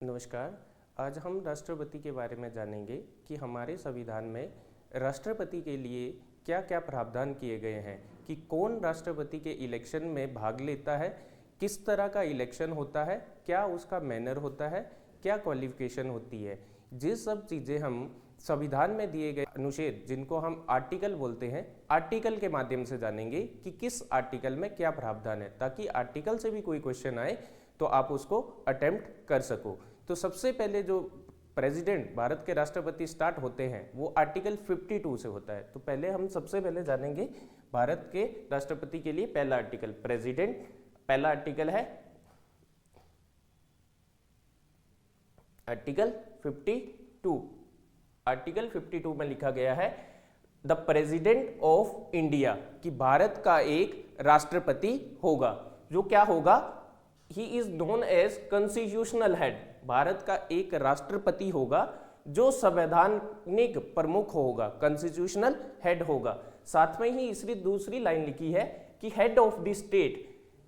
नमस्कार। आज हम राष्ट्रपति के बारे में जानेंगे कि हमारे संविधान में राष्ट्रपति के लिए क्या क्या प्रावधान किए गए हैं, कि कौन राष्ट्रपति के इलेक्शन में भाग लेता है, किस तरह का इलेक्शन होता है, क्या उसका मैनर होता है, क्या क्वालिफिकेशन होती है। जिस सब चीज़ें हम संविधान में दिए गए अनुच्छेद, जिनको हम आर्टिकल बोलते हैं, आर्टिकल के माध्यम से जानेंगे कि किस आर्टिकल में क्या प्रावधान है, ताकि आर्टिकल से भी कोई क्वेश्चन आए तो आप उसको अटेम्प्ट कर सको। तो सबसे पहले जो प्रेसिडेंट, भारत के राष्ट्रपति स्टार्ट होते हैं, वो आर्टिकल 52 से होता है। तो पहले हम सबसे पहले जानेंगे भारत के राष्ट्रपति के लिए पहला आर्टिकल, प्रेसिडेंट। पहला आर्टिकल है आर्टिकल 52। आर्टिकल 52 में लिखा गया है द प्रेसिडेंट ऑफ इंडिया, कि भारत का एक राष्ट्रपति होगा। जो क्या होगा? He is known as constitutional head. Bharat का एक राष्ट्रपति होगा जो संवैधानिक प्रमुख होगा, कॉन्स्टिट्यूशनल हेड होगा। साथ में ही इसकी दूसरी लाइन लिखी है कि हेड ऑफ द स्टेट,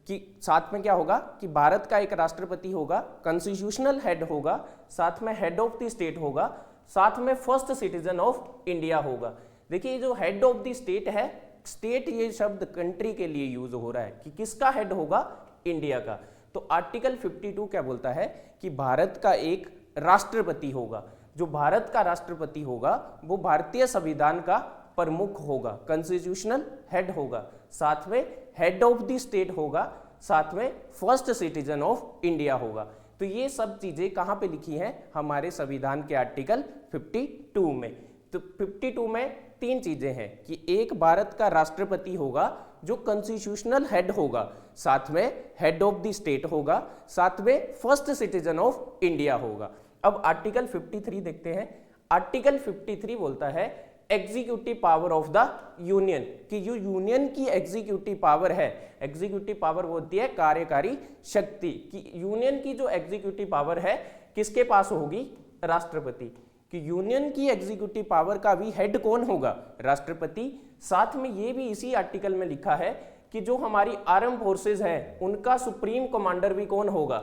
कि साथ में क्या होगा कि भारत का एक राष्ट्रपति होगा, कॉन्स्टिट्यूशनल हेड होगा, साथ में हेड ऑफ द स्टेट होगा, साथ में फर्स्ट सिटीजन ऑफ इंडिया होगा। देखिए, जो हेड ऑफ द स्टेट है, स्टेट ये शब्द कंट्री के लिए यूज हो रहा है कि किसका हेड होगा? इंडिया का। तो आर्टिकल 52 क्या बोलता है कि भारत का एक राष्ट्रपति होगा। जो भारत का राष्ट्रपति होगा वो भारतीय संविधान का प्रमुख होगा, कॉन्स्टिट्यूशनल हेड होगा, साथ में हेड ऑफ द स्टेट होगा, साथ में फर्स्ट सिटीजन ऑफ इंडिया होगा। तो ये सब चीजें कहां पे लिखी हैं? हमारे संविधान के आर्टिकल 52 में। तो 52 में तीन चीजें हैं कि एक भारत का राष्ट्रपति होगा जो कॉन्स्टिट्यूशनल हेड होगा, साथ में हेड ऑफ द स्टेट होगा, साथ में फर्स्ट सिटीजन ऑफ इंडिया होगा। अब आर्टिकल 53 देखते हैं। आर्टिकल 53 बोलता है executive power of the union, कि जो यूनियन की एग्जीक्यूटिव पावर है, एग्जीक्यूटिव पावर होती है कार्यकारी शक्ति, कि यूनियन की जो एग्जीक्यूटिव पावर है किसके पास होगी? राष्ट्रपति। कि यूनियन की एग्जीक्यूटिव पावर का भी हेड कौन होगा? राष्ट्रपति। साथ में ये भी इसी आर्टिकल में लिखा है कि जो हमारी आर्म फोर्सेस हैं उनका सुप्रीम कमांडर भी कौन होगा?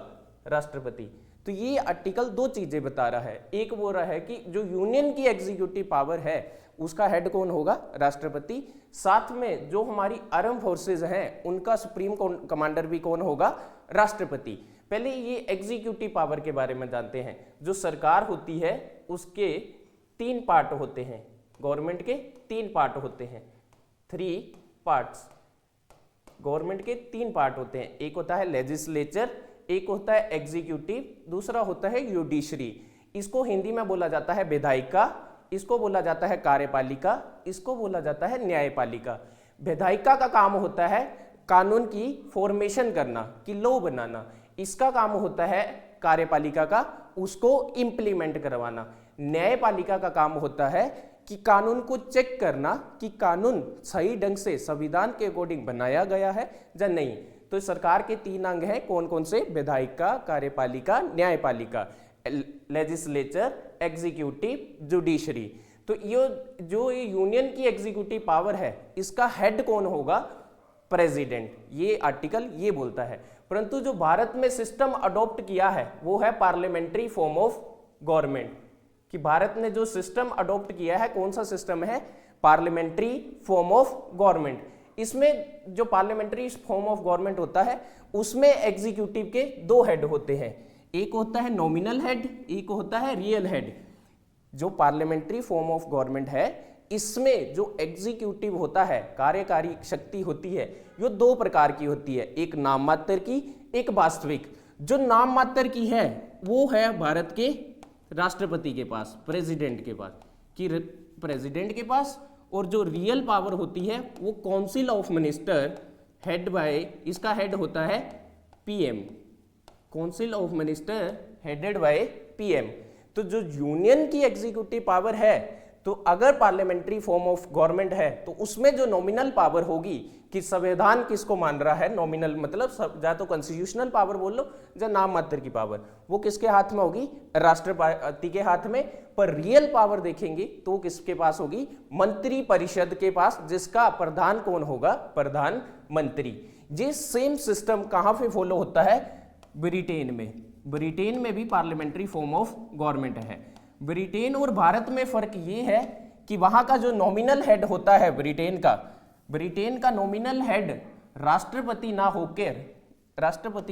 राष्ट्रपति। तो ये आर्टिकल दो चीजें बता रहा है। एक वो रहा है कि जो यूनियन की एग्जीक्यूटिव पावर है उसका हेड कौन होगा? राष्ट्रपति। साथ में जो हमारी आर्म फोर्सेस हैं उनका सुप्रीम कमांडर भी कौन होगा? राष्ट्रपति। पहले ये एग्जीक्यूटिव पावर के बारे में जानते हैं। जो सरकार होती है उसके तीन पार्ट होते हैं, गवर्नमेंट के तीन पार्ट होते हैं, 3 पार्ट्स। गवर्नमेंट के तीन पार्ट होते हैं। एक होता है लेजिस्लेचर, एक होता है एग्जीक्यूटिव, दूसरा होता है जुडिशरी। इसको हिंदी में बोला जाता है विधायिका, इसको बोला जाता है कार्यपालिका, इसको बोला जाता है न्यायपालिका। विधायिका का काम होता है कानून की फॉर्मेशन करना, कि लॉ बनाना। इसका काम होता है कार्यपालिका का उसको इम्प्लीमेंट करवाना। न्यायपालिका का काम होता है कि कानून को चेक करना कि कानून सही ढंग से संविधान के अकॉर्डिंग बनाया गया है या नहीं। तो सरकार के तीन अंग हैं, कौन कौन से? विधायिका, कार्यपालिका, न्यायपालिका, लेजिस्लेचर, एग्जीक्यूटिव, जुडिशरी। तो ये जो यूनियन की एग्जीक्यूटिव पावर है इसका हेड कौन होगा? प्रेसिडेंट। ये आर्टिकल ये बोलता है। परंतु जो भारत में सिस्टम अडॉप्ट किया है वो है पार्लियामेंट्री फॉर्म ऑफ गवर्नमेंट, कि भारत ने जो सिस्टम अडॉप्ट किया है, कौन सा सिस्टम है? Parliamentary form of government. इसमें जो पार्लियामेंट्री फॉर्म ऑफ गवर्नमेंट होता है उसमें एग्जीक्यूटिव के दो हेड होते हैं, एक होता है नॉमिनल हेड, एक होता है रियल हेड। जो पार्लियामेंट्री फॉर्म ऑफ गवर्नमेंट है इसमें जो एग्जीक्यूटिव होता है, कार्यकारी शक्ति होती है, ये दो प्रकार की होती है, एक नाम मात्र की, एक वास्तविक। जो नाम मात्र की है वो है भारत के राष्ट्रपति के पास, प्रेसिडेंट के पास, कि प्रेसिडेंट के पास। और जो रियल पावर होती है वो council of minister, head by, इसका हेड होता है PM. Council of minister headed by PM. तो जो यूनियन की एग्जीक्यूटिव पावर है, तो अगर पार्लियामेंट्री फॉर्म ऑफ गवर्नमेंट है तो उसमें जो नॉमिनल पावर होगी, कि संविधान किसको मान रहा है, नॉमिनल मतलब या तो कॉन्स्टिट्यूशनल पावर बोल लो या नाम मात्र की पावर, वो किसके हाथ में होगी? राष्ट्रपति के हाथ में। पर रियल पावर देखेंगे तो किसके पास होगी? मंत्री परिषद के पास, जिसका प्रधान कौन होगा? प्रधानमंत्री। ये सेम सिस्टम कहां पे फॉलो होता है? ब्रिटेन में। ब्रिटेन में भी पार्लियामेंट्री फॉर्म ऑफ गवर्नमेंट है। ब्रिटेन और भारत में फर्क ये है कि वहां का जो नॉमिनल हेड होता है ब्रिटेन का नॉमिनल हेड राष्ट्रपति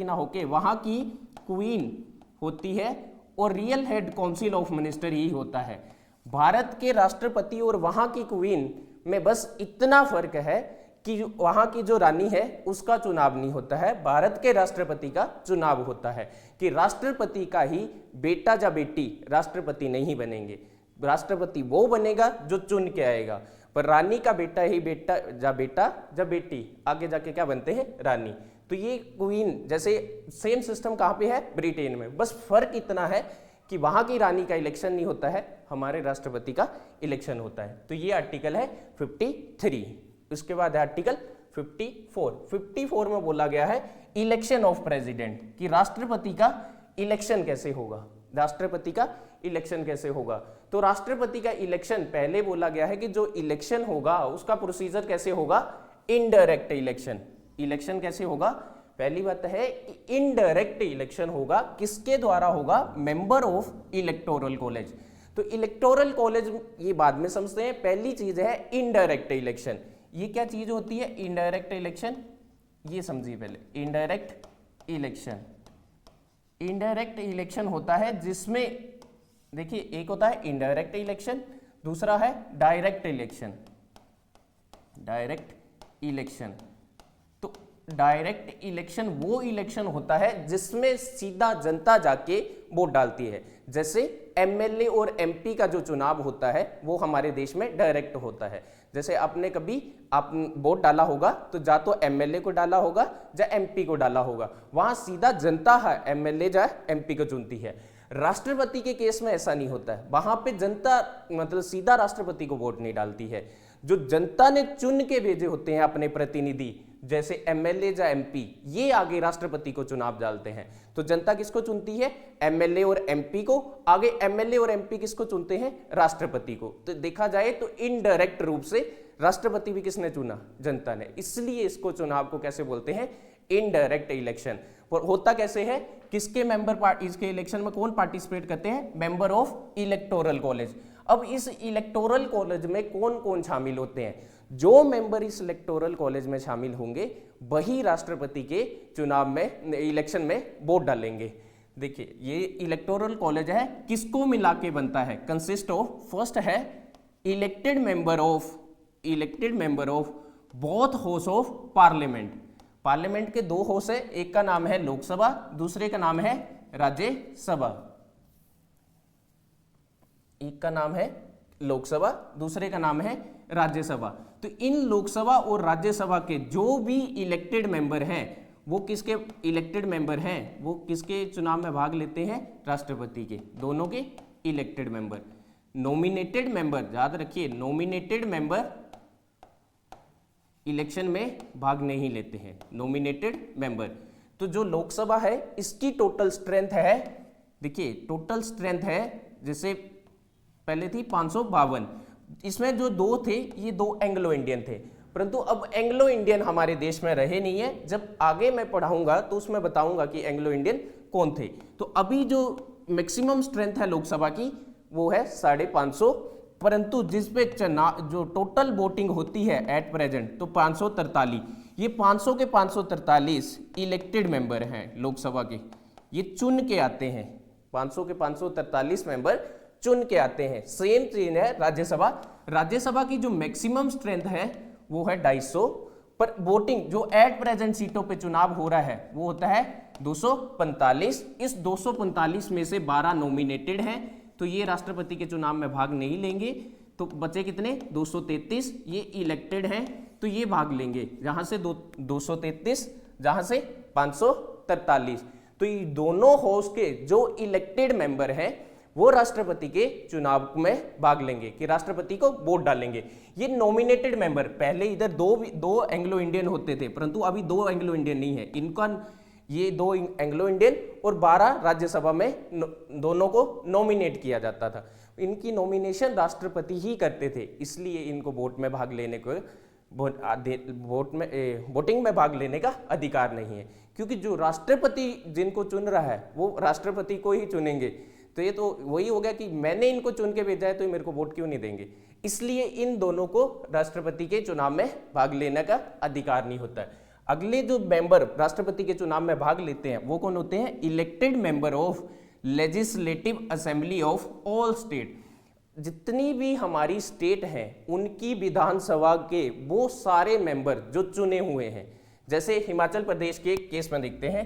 ना होके वहां की क्वीन होती है और real head council of minister ही होता है। भारत के राष्ट्रपति और वहां की क्वीन में बस इतना फर्क है कि वहां की जो रानी है उसका चुनाव नहीं होता है, भारत के राष्ट्रपति का चुनाव होता है कि राष्ट्रपति का ही बेटा या बेटी राष्ट्रपति नहीं बनेंगे, राष्ट्रपति वो बनेगा जो चुन के आएगा, पर रानी का बेटा ही बेटा या बेटी आगे जाके क्या बनते हैं, रानी। तो ये क्वीन जैसे सेम सिस्टम कहाँ पे है, ब्रिटेन में, बस फर्क इतना है कि वहां की रानी का इलेक्शन नहीं होता है, हमारे राष्ट्रपति का इलेक्शन होता है। तो ये आर्टिकल है 53। उसके बाद है आर्टिकल 54 में बोला गया है इलेक्शन ऑफ प्रेसिडेंट, कि राष्ट्रपति का इलेक्शन कैसे होगा, राष्ट्रपति का इलेक्शन कैसे होगा। तो राष्ट्रपति का इलेक्शन पहले बोला गया है कि जो इलेक्शन होगा उसका प्रोसीजर कैसे होगा, इनडायरेक्ट इलेक्शन। इलेक्शन कैसे होगा, पहली बात है इनडायरेक्ट इलेक्शन होगा, किसके द्वारा होगा, मेंबर ऑफ इलेक्टोरल कॉलेज। तो इलेक्टोरल कॉलेज ये बाद में समझते हैं, पहली चीज है इनडायरेक्ट इलेक्शन। ये क्या चीज होती है इनडायरेक्ट इलेक्शन, ये समझिए पहले। इनडायरेक्ट इलेक्शन होता है जिसमें देखिए एक होता है इनडायरेक्ट इलेक्शन, दूसरा है डायरेक्ट इलेक्शन। तो डायरेक्ट इलेक्शन वो इलेक्शन होता है जिसमें सीधा जनता जाके वोट डालती है। जैसे एमएलए और एमपी का जो चुनाव होता है वो हमारे देश में डायरेक्ट होता है। जैसे आपने कभी वोट डाला होगा तो जा तो एमएलए को डाला होगा या एमपी को डाला होगा, वहां सीधा जनता है एमएलए या एमपी को चुनती है। राष्ट्रपति के केस में ऐसा नहीं होता है, वहां पे जनता मतलब सीधा राष्ट्रपति को वोट नहीं डालती है, जो जनता ने चुन के भेजे होते हैं अपने प्रतिनिधि, जैसे एमएलए या एमपी, ये आगे राष्ट्रपति को चुनाव डालते हैं। तो जनता किसको चुनती है, एमएलए और एमपी को, आगे एमएलए और एमपी किसको चुनते हैं, राष्ट्रपति को। तो देखा जाए तो इनडायरेक्ट रूप से राष्ट्रपति भी किसने चुना, जनता ने, इसलिए इसको चुनाव को कैसे बोलते हैं, इनडायरेक्ट इलेक्शन। और होता कैसे है, किसके मेंबर इसके इलेक्शन में कौन पार्टिसिपेट करते हैं, मेंबर ऑफ इलेक्टोरल कॉलेज। अब इस इलेक्टोरल कॉलेज में कौन कौन शामिल होते हैं, जो मेंबर इस इलेक्टोरल कॉलेज में शामिल होंगे वही राष्ट्रपति के चुनाव में इलेक्शन में वोट डालेंगे। देखिए ये इलेक्टोरल कॉलेज है, किसको मिला के बनता है, कंसिस्ट ऑफ, फर्स्ट है elected member of both house of parliament. Parliament के दो हाउस है, एक का नाम है लोकसभा, दूसरे का नाम है राज्यसभा। एक का नाम है लोकसभा, दूसरे का नाम है राज्यसभा। तो इन लोकसभा और राज्यसभा के जो भी इलेक्टेड मेंबर हैं वो किसके इलेक्टेड मेंबर हैं, वो किसके चुनाव में भाग लेते हैं, राष्ट्रपति के, दोनों के इलेक्टेड मेंबर। नॉमिनेटेड मेंबर, याद रखिए, नॉमिनेटेड मेंबर इलेक्शन में भाग नहीं लेते हैं, नॉमिनेटेड मेंबर। तो जो लोकसभा है इसकी टोटल स्ट्रेंथ है, देखिए टोटल स्ट्रेंथ है, जैसे पहले थी 552, इसमें जो दो थे ये दो एंग्लो इंडियन थे, परंतु अब एंग्लो इंडियन हमारे देश में रहे नहीं है। जब आगे मैं पढ़ाऊंगा तो उसमें बताऊंगा कि एंग्लो इंडियन कौन थे। तो अभी जो मैक्सिमम स्ट्रेंथ है लोकसभा की वो है 550, परंतु जिस पे जो टोटल वोटिंग होती है एट प्रेजेंट तो 543, ये 500 के 543 इलेक्टेड मेंबर हैं लोकसभा के, ये चुन के आते हैं, 500 के 543 मेंबर चुन के आते हैं। सेम चीज है राज्यसभा की जो मैक्सिमम स्ट्रेंथ है वो है 250, पर वोटिंग जो एट प्रेजेंट सीटों पे चुनाव हो रहा है वो होता है 245। इस 245 में से 12 नॉमिनेटेड हैं, तो ये राष्ट्रपति के चुनाव में भाग नहीं लेंगे। तो बचे कितने, 233, ये इलेक्टेड हैं तो ये भाग लेंगे, जहां से 233, जहां से 543। तो ये दोनों हाउस के जो इलेक्टेड मेंबर हैं वो राष्ट्रपति के चुनाव में भाग लेंगे, कि राष्ट्रपति को वोट डालेंगे। ये नॉमिनेटेड मेंबर, पहले इधर दो एंग्लो इंडियन होते थे, परंतु अभी 2 एंग्लो इंडियन नहीं है, इनका ये 2 एंग्लो इंडियन और 12 राज्यसभा में दोनों को नॉमिनेट किया जाता था। इनकी नॉमिनेशन राष्ट्रपति ही करते थे, इसलिए इनको वोट में भाग लेने को वोटिंग में भाग लेने का अधिकार नहीं है, क्योंकि जो राष्ट्रपति जिनको चुन रहा है वो राष्ट्रपति को ही चुनेंगे। तो ये तो वही हो गया कि मैंने इनको चुन के भेजा है तो ये मेरे को वोट क्यों नहीं देंगे। इसलिए इन दोनों को राष्ट्रपति के चुनाव में भाग लेने का अधिकार नहीं होता है। अगले जो मेंबर राष्ट्रपति के चुनाव में भाग लेते हैं वो कौन होते हैं? Elected member of legislative assembly of all state. जितनी भी हमारी स्टेट हैं उनकी विधानसभा के वो सारे मेंबर जो चुने हुए हैं। जैसे हिमाचल प्रदेश के केस में देखते हैं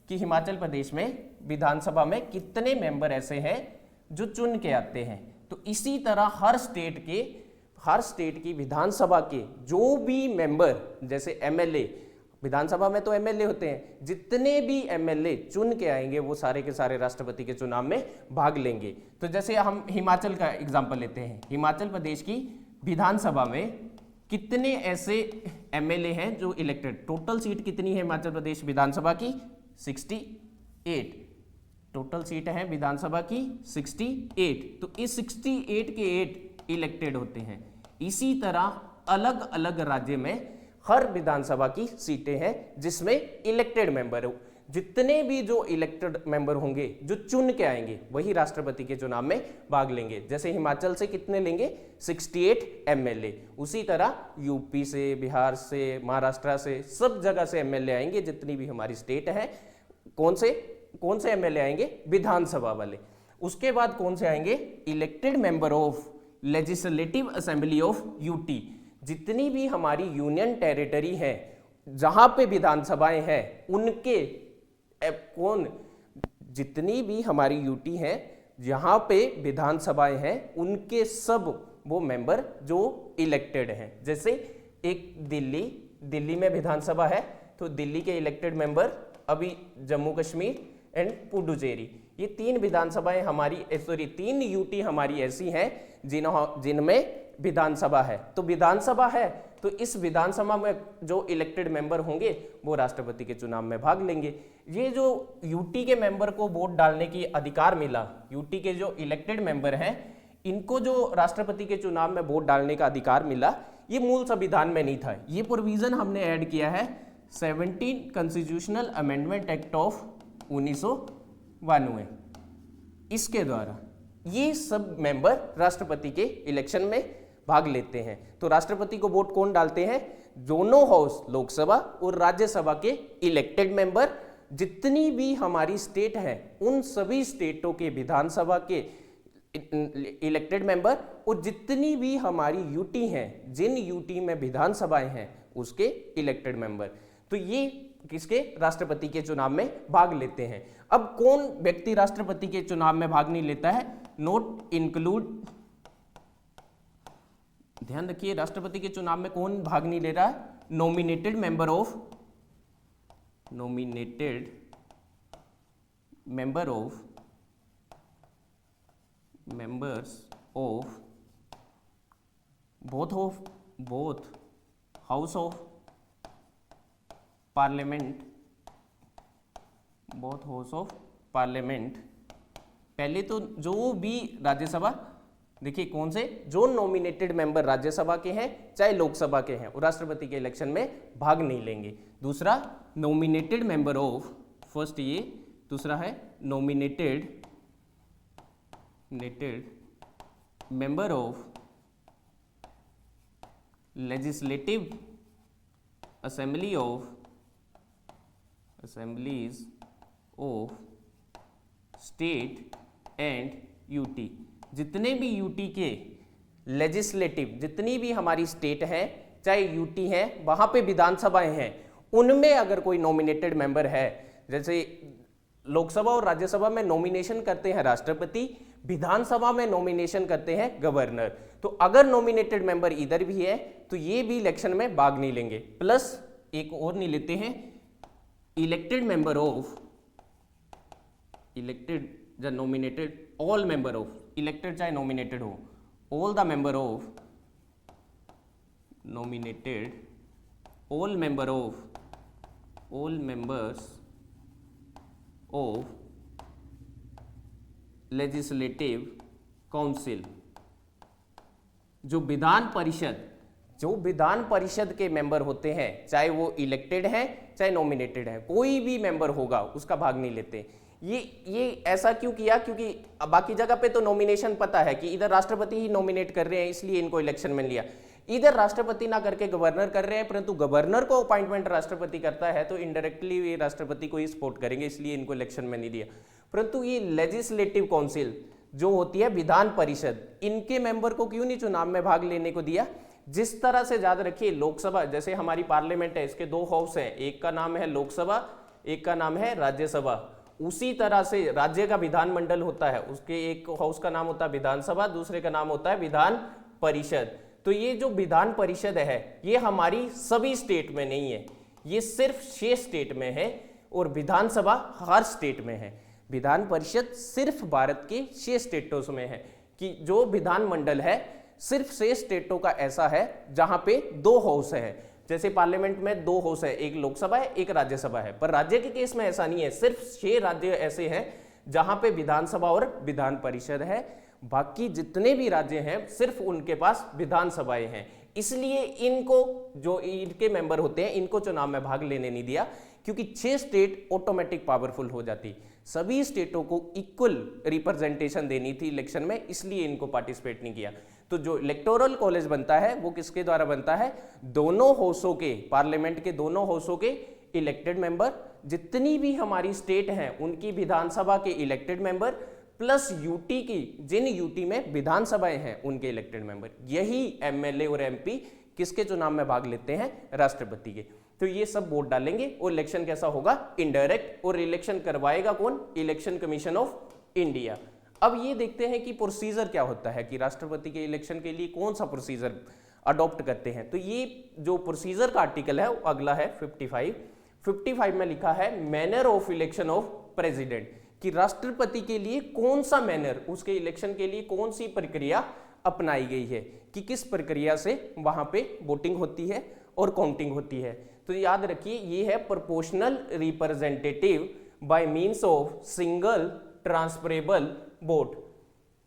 कि हिमाचल प्रदेश में विधानसभा में कितने मेंबर ऐसे हैं जो चुन के आते हैं। तो इसी तरह हर स्टेट की विधानसभा के जो भी मेंबर, जैसे एमएलए, विधानसभा में तो एमएलए होते हैं, जितने भी एमएलए चुन के आएंगे वो सारे के सारे राष्ट्रपति के चुनाव में भाग लेंगे। तो जैसे हम हिमाचल का एग्जांपल लेते हैं, हिमाचल प्रदेश की विधानसभा में कितने ऐसे एमएलए हैं जो इलेक्टेड, टोटल सीट कितनी है हिमाचल प्रदेश विधानसभा की? 68 टोटल सीट है विधानसभा की 68। तो इस 68 के 8 इलेक्टेड होते हैं। इसी तरह अलग अलग राज्य में हर विधानसभा की सीटें हैं जिसमें इलेक्टेड मेंबर हो। जितने भी जो इलेक्टेड मेंबर होंगे जो चुन के आएंगे वही राष्ट्रपति के चुनाव में भाग लेंगे। जैसे हिमाचल से कितने लेंगे? 68 एमएलए। उसी तरह यूपी से, बिहार से, महाराष्ट्र से, सब जगह से एमएलए आएंगे। जितनी भी हमारी स्टेट है, कौन से एमएलए आएंगे? विधानसभा वाले। उसके बाद कौन से आएंगे? Elected member of legislative assembly of UT. जितनी भी हमारी यूनियन टेरिटरी है जहां पे विधानसभाएं हैं उनके जितनी भी हमारी यूटी है जहां पे विधानसभाएं हैं उनके सब वो मेंबर जो इलेक्टेड हैं। जैसे एक दिल्ली में विधानसभा है तो दिल्ली के इलेक्टेड मेंबर अभी जम्मू कश्मीर एंड पुडुचेरी, ये 3 विधानसभाएं हमारी, सॉरी 3 यूटी हमारी ऐसी हैं जिनमें विधानसभा है। तो विधानसभा है तो इस विधानसभा में जो इलेक्टेड मेंबर होंगे वो राष्ट्रपति के चुनाव में भाग लेंगे। ये जो यूटी के मेंबर को वोट डालने की अधिकार मिला, यूटी के जो इलेक्टेड मेंबर हैं इनको जो राष्ट्रपति के चुनाव में वोट डालने का अधिकार मिला, ये मूल संविधान में नहीं था। ये प्रोविजन हमने ऐड किया है 17 कॉन्स्टिट्यूशनल अमेंडमेंट एक्ट ऑफ 1992। इसके द्वारा ये सब मेंबर राष्ट्रपति के इलेक्शन में भाग लेते हैं। तो राष्ट्रपति को वोट कौन डालते हैं? दोनों हाउस, लोकसभा और राज्यसभा के इलेक्टेड मेंबर। जितनी भी हमारी स्टेट हैं उन सभी स्टेटों के विधानसभा के इलेक्टेड मेंबर, और जितनी भी हमारी यूटी हैं, जिन यूटी में विधानसभाएं हैं उसके इलेक्टेड मेंबर। तो ये किसके? राष्ट्रपति के चुनाव में भाग लेते हैं। अब कौन व्यक्ति राष्ट्रपति के चुनाव में भाग नहीं लेता है? नोट इंक्लूड, ध्यान रखिए, राष्ट्रपति के चुनाव में कौन भाग नहीं ले रहा है? Nominated member of members of both house of parliament। पहले तो जो भी राज्यसभा, देखिए कौन से, जो नॉमिनेटेड मेंबर राज्यसभा के हैं चाहे लोकसभा के हैं, वो राष्ट्रपति के इलेक्शन में भाग नहीं लेंगे। दूसरा नॉमिनेटेड मेंबर ऑफ, फर्स्ट ये, दूसरा है nominated member of legislative assemblies of state and UT. जितने भी यूटी के लेजिस्लेटिव, जितनी भी हमारी स्टेट है चाहे यूटी है, वहां पे विधानसभाएं हैं, उनमें अगर कोई नॉमिनेटेड मेंबर है, जैसे लोकसभा और राज्यसभा में नॉमिनेशन करते हैं राष्ट्रपति, विधानसभा में नॉमिनेशन करते हैं गवर्नर। तो अगर नॉमिनेटेड मेंबर इधर भी है तो ये भी इलेक्शन में भाग नहीं लेंगे। प्लस एक और नहीं लेते हैं, इलेक्टेड मेंबर ऑफ, इलेक्टेड या nominated, all member of, elected चाहे नॉमिनेटेड हो, all the member of nominated, all members of legislative council. जो विधान परिषद जो विधान परिषद के मेंबर होते हैं, चाहे वो इलेक्टेड हैं चाहे नॉमिनेटेड हैं, कोई भी मेंबर होगा उसका भाग नहीं लेते। ये ऐसा क्यों किया? क्योंकि बाकी जगह पे तो नॉमिनेशन पता है कि इधर राष्ट्रपति ही नॉमिनेट कर रहे हैं, इसलिए इनको इलेक्शन में लिया। इधर राष्ट्रपति ना करके गवर्नर कर रहे हैं, परंतु गवर्नर को अपॉइंटमेंट राष्ट्रपति करता है, तो इनडायरेक्टली ये राष्ट्रपति को ही सपोर्ट करेंगे, इसलिए इनको इलेक्शन में नहीं दिया। परंतु ये लेजिस्लेटिव काउंसिल जो होती है विधान परिषद, इनके मेंबर को क्यों नहीं चुनाव में भाग लेने को दिया? जिस तरह से याद रखिए, लोकसभा जैसे हमारी पार्लियामेंट है, इसके 2 हाउस हैं, एक का नाम है लोकसभा, एक का नाम है राज्यसभा। उसी तरह से राज्य का विधानमंडल होता है, उसके एक हाउस का नाम होता है विधानसभा, दूसरे का नाम होता है विधान परिषद। तो ये जो विधान परिषद है ये हमारी सभी स्टेट में नहीं है, ये सिर्फ 6 स्टेट में है, और विधानसभा हर स्टेट में है। विधान परिषद सिर्फ भारत के 6 स्टेटों में है, कि जो विधानमंडल है सिर्फ 6 स्टेटों का ऐसा है जहां पे 2 हाउस है। जैसे पार्लियामेंट में 2 हाउस है, एक लोकसभा है एक राज्यसभा है, पर राज्य के केस में ऐसा नहीं है। सिर्फ 6 राज्य ऐसे हैं जहां पे विधानसभा और विधान परिषद है, बाकी जितने भी राज्य हैं सिर्फ उनके पास विधानसभाएं हैं। इसलिए इनको, जो इनके मेंबर होते हैं, इनको चुनाव में भाग लेने नहीं दिया, क्योंकि 6 स्टेट ऑटोमेटिक पावरफुल हो जाती। सभी स्टेटों को इक्वल रिप्रेजेंटेशन देनी थी इलेक्शन में, इसलिए इनको पार्टिसिपेट नहीं किया। तो जो इलेक्टोरल कॉलेज बनता है वो किसके द्वारा बनता है? दोनों हाउसों के, पार्लियामेंट के दोनों हाउसों के इलेक्टेड मेंबर, जितनी भी हमारी स्टेट हैं उनकी विधानसभा के इलेक्टेड मेंबर, प्लस यूटी की, जिन यूटी में विधानसभाएं हैं उनके इलेक्टेड मेंबर। यही एमएलए और एमपी किसके चुनाव में भाग लेते हैं? राष्ट्रपति के। तो ये सब वोट डालेंगे और इलेक्शन कैसा होगा? इनडायरेक्ट। और इलेक्शन करवाएगा कौन? Election commission of India. अब ये देखते हैं कि प्रोसीजर क्या होता है, कि राष्ट्रपति के इलेक्शन के लिए कौन सा प्रोसीजर अडॉप्ट करते हैं। तो ये जो प्रोसीजर का आर्टिकल है वो अगला है 55 में लिखा है manner of election of president, कि राष्ट्रपति के लिए कौन सा मैनर, उसके इलेक्शन के लिए कौन सी प्रक्रिया अपनाई गई है, कि किस प्रक्रिया से वहां पे वोटिंग होती है और काउंटिंग होती है। तो याद रखिए, ये है proportional representative by means of single transferable vote.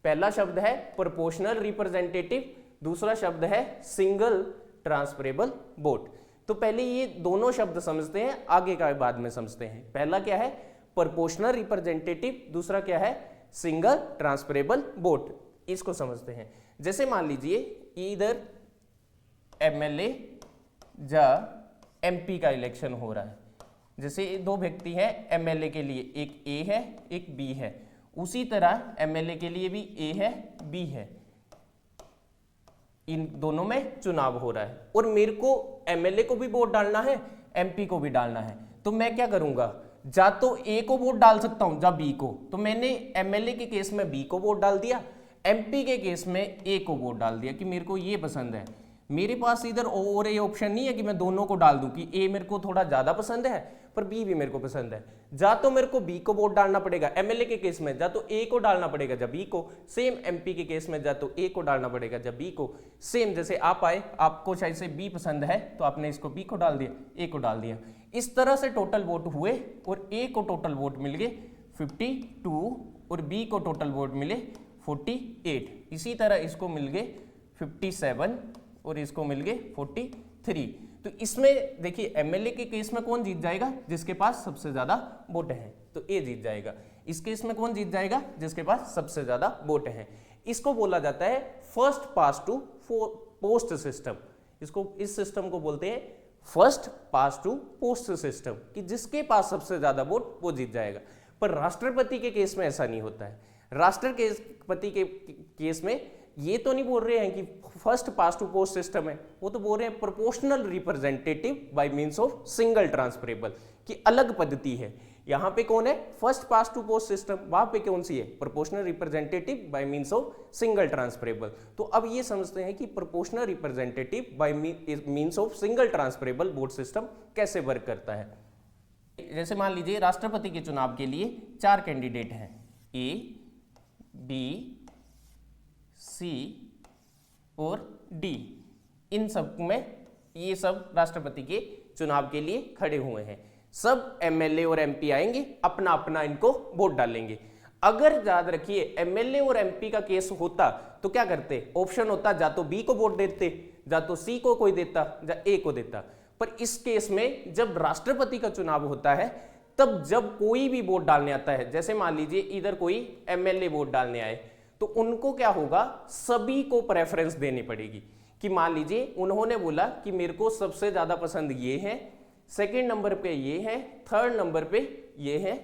पहला शब्द है प्रोपोर्शनल रिप्रेजेंटेटिव, दूसरा शब्द है सिंगल ट्रांसफरेबल वोट। तो पहले ये दोनों शब्द समझते हैं, आगे का बाद में समझते हैं। पहला क्या है? प्रोपोर्शनल रिप्रेजेंटेटिव, दूसरा क्या है? Single transferable vote. इसको समझते हैं। जैसे मान लीजिए इधर एमएलए या एमपी का इलेक्शन हो रहा है। जैसे 2 व्यक्ति हैं एमएलए के लिए, एक ए है एक बी है, उसी तरह एमएलए के लिए भी ए है बी है, इन दोनों में चुनाव हो रहा है और मेरे को एमएलए को भी वोट डालना है, एमपी को भी डालना है। तो मैं क्या करूंगा? जा तो ए को वोट डाल सकता हूं, जा बी को। तो मैंने एमएलए के केस में बी को वोट डाल दिया, एमपी के केस में ए को वोट डाल दिया, कि मेरे को ये पसंद है। मेरे पास इधर और ये ऑप्शन नहीं है कि मैं दोनों को डाल दूं, कि ए मेरे को थोड़ा ज्यादा पसंद है पर बी भी मेरे को पसंद है। जा तो मेरे को बी को वोट डालना पड़ेगा एमएलए के केस में, जा तो ए को डालना पड़ेगा जा बी को। सेम एमपी के केस में जा तो ए को डालना पड़ेगा जा बी को। सेम जैसे आप आए, आपको शायद से बी पसंद है तो आपने इसको बी को डाल दिया, ए को डाल दिया। इस तरह से टोटल वोट हुए और ए को टोटल वोट मिल गए 52 और बी को टोटल वोट मिले 48। इसी तरह इसको मिल गए 57 और इसको मिल गए 43। तो इसमें देखिए एमएलए के केस में कौन जीत जाएगा? जिसके पास सबसे ज्यादा वोट हैं, तो ए जीत जाएगा। इस केस में कौन जीत जाएगा? जिसके पास सबसे ज्यादा वोट हैं। इसको बोला जाता है first past to post system. इसको, इस सिस्टम को बोलते हैं first past to post system, कि जिसके पास सबसे ज्यादा वोट वो जीत जाएगा। पर राष्ट्रपति के केस में ऐसा नहीं होता है। राष्ट्रपति के केस में ये तो नहीं बोल रहे हैं कि first past to post system है, वो तो बोल रहे हैं proportional representative by means of single transferable, की अलग पद्धति है। यहां पे कौन है? First past to post system. वहां पे कौन सी है? Proportional representative by means of single transferable. तो अब ये समझते हैं कि proportional representative by means of single transferable vote system कैसे वर्क करता है। जैसे मान लीजिए राष्ट्रपति के चुनाव के लिए 4 कैंडिडेट हैं, ए, बी, सी और डी। इन सब में ये सब राष्ट्रपति के चुनाव के लिए खड़े हुए हैं। सब एमएलए और एमपी आएंगे, अपना अपना इनको वोट डालेंगे। अगर याद रखिए एमएलए और एमपी का केस होता तो क्या करते, ऑप्शन होता या तो बी को वोट देते, या तो सी को कोई देता, या ए को देता। पर इस केस में जब राष्ट्रपति का चुनाव होता है तब जब कोई भी वोट डालने आता है, जैसे मान लीजिए इधर कोई एमएलए वोट डालने आए, तो उनको क्या होगा, सभी को प्रेफरेंस देनी पड़ेगी। कि मान लीजिए उन्होंने बोला कि मेरे को सबसे ज्यादा पसंद ये है, सेकंड नंबर पे ये है, थर्ड नंबर पे ये है,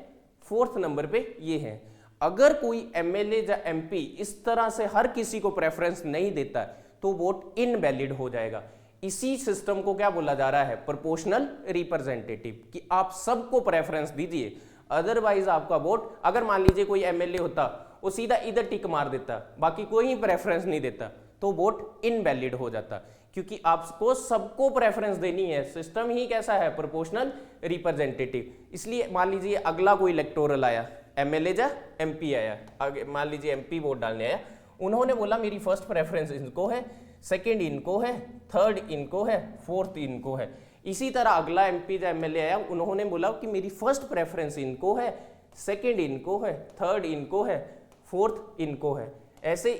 फोर्थ नंबर पे ये है। अगर कोई एमएलए या एमपी इस तरह से हर किसी को प्रेफरेंस नहीं देता तो वोट इनवैलिड हो जाएगा। इसी सिस्टम को क्या बोला जा रहा है, प्रोपोर्शनल रिप्रेजेंटेटिव, कि आप सबको प्रेफरेंस दीजिए। अदरवाइज आपका वोट, अगर मान लीजिए कोई एमएलए होता वो सीधा इधर टिक मार देता, बाकी कोई प्रेफरेंस नहीं देता, तो वोट इनवैलिड हो जाता, क्योंकि आपको सबको प्रेफरेंस देनी है। सिस्टम ही कैसा है, प्रोपोर्शनल रिप्रेजेंटेटिव। इसलिए मान लीजिए अगला कोई इलेक्टोरल आया, एमएलए या एमपी आया, मान लीजिए एमपी वोट डालने आया, उन्होंने बोला मेरी फर्स्ट प्रेफरेंस इनको है, सेकंड इनको है, थर्ड इनको है, फोर्थ इनको है। इसी तरह अगला एमपी या एमएलए आया, उन्होंने बोला कि मेरी फर्स्ट प्रेफरेंस इनको है, सेकंड इनको है, थर्ड इनको है, फोर्थ इनको है। ऐसे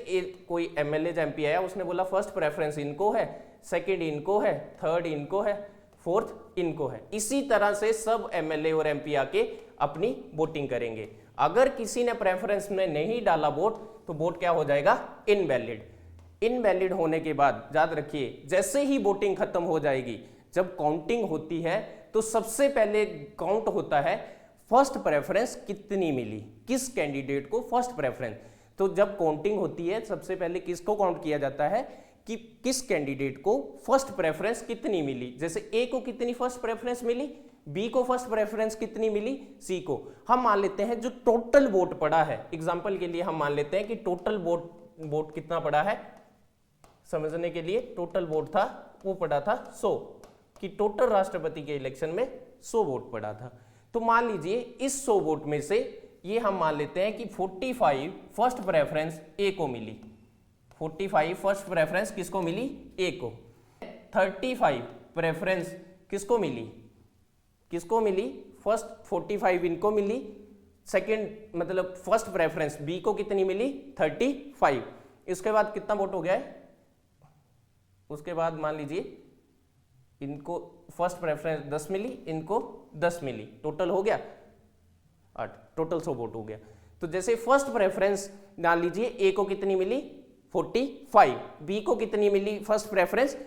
कोई एमएलए या एमपी आया, उसने बोला फर्स्ट प्रेफरेंस इनको है, सेकंड इनको है, थर्ड इनको है, फोर्थ इनको है। इसी तरह से सब एमएलए और एमपी आके अपनी वोटिंग करेंगे। अगर किसी ने प्रेफरेंस में नहीं डाला वोट तो वोट क्या हो जाएगा, इनवैलिड। इनवैलिड होने के बाद याद रखिए जैसे ही वोटिंग खत्म हो जाएगी, जब काउंटिंग होती है तो सबसे पहले काउंट होता है फर्स्ट प्रेफरेंस कितनी मिली, किस कैंडिडेट को फर्स्ट प्रेफरेंस। तो जब काउंटिंग होती है सबसे पहले किसको काउंट किया जाता है कि किस कैंडिडेट को फर्स्ट प्रेफरेंस कितनी मिली। जैसे ए को कितनी फर्स्ट प्रेफरेंस मिली, बी को फर्स्ट प्रेफरेंस कितनी मिली, सी को। हम मान लेते हैं जो टोटल वोट पड़ा है, एग्जांपल के लिए हम मान लेते हैं कि टोटल वोट कितना पड़ा है, समझने के लिए टोटल वोट था वो पड़ा था 100, कि टोटल राष्ट्रपति के इलेक्शन में 100 वोट पड़ा था। तो मान लीजिए इस 100 वोट में से ये हम मान लेते हैं कि 45 फर्स्ट प्रेफरेंस ए को मिली, 45 फर्स्ट प्रेफरेंस किसको मिली, ए को। 35 प्रेफरेंस किसको मिली, फर्स्ट 45 इनको मिली, सेकंड मतलब फर्स्ट प्रेफरेंस बी को कितनी मिली, 35। इसके बाद कितना वोट हो गया है, उसके बाद मान लीजिए इनको फर्स्ट प्रेफरेंस 10 मिली, इनको 10 मिली, टोटल हो गया 8, टोटल 100 वोट हो गया। तो जैसे फर्स्ट प्रेफरेंस मान लीजिए ए को कितनी मिली 45, बी को कितनी मिली फर्स्ट प्रेफरेंस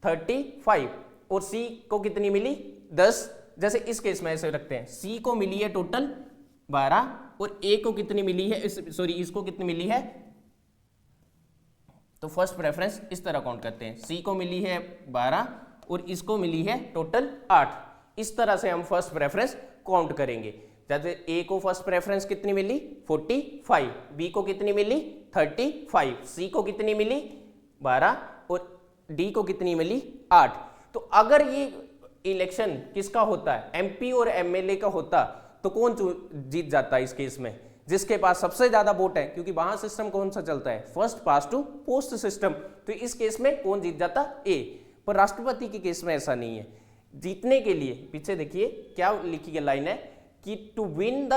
35, और सी को कितनी मिली 10। जैसे इस केस में ऐसे रखते हैं, सी को मिली है टोटल 12 और ए को कितनी मिली है, इसको कितनी मिली है, तो फर्स्ट प्रेफरेंस इस तरह काउंट करते हैं, सी को मिली है 12 और इसको मिली है टोटल 8। इस तरह से हम फर्स्ट प्रेफरेंस काउंट करेंगे। जैसे ए को फर्स्ट प्रेफरेंस कितनी मिली 45, बी को कितनी मिली 35, सी को कितनी मिली 12 और डी को कितनी मिली 8। तो अगर ये इलेक्शन किसका होता है, एमपी और एमएलए का होता, तो कौन जीत जाता है इस केस में, जिसके पास सबसे ज्यादा वोट है, क्योंकि वहां सिस्टम कौन सा चलता है, first past to post system. तो इस केस में कौन जीत जाता, ए। पर राष्ट्रपति के केस में ऐसा नहीं है। जीतने के लिए पीछे देखिए क्या लिखी गई लाइन है कि to win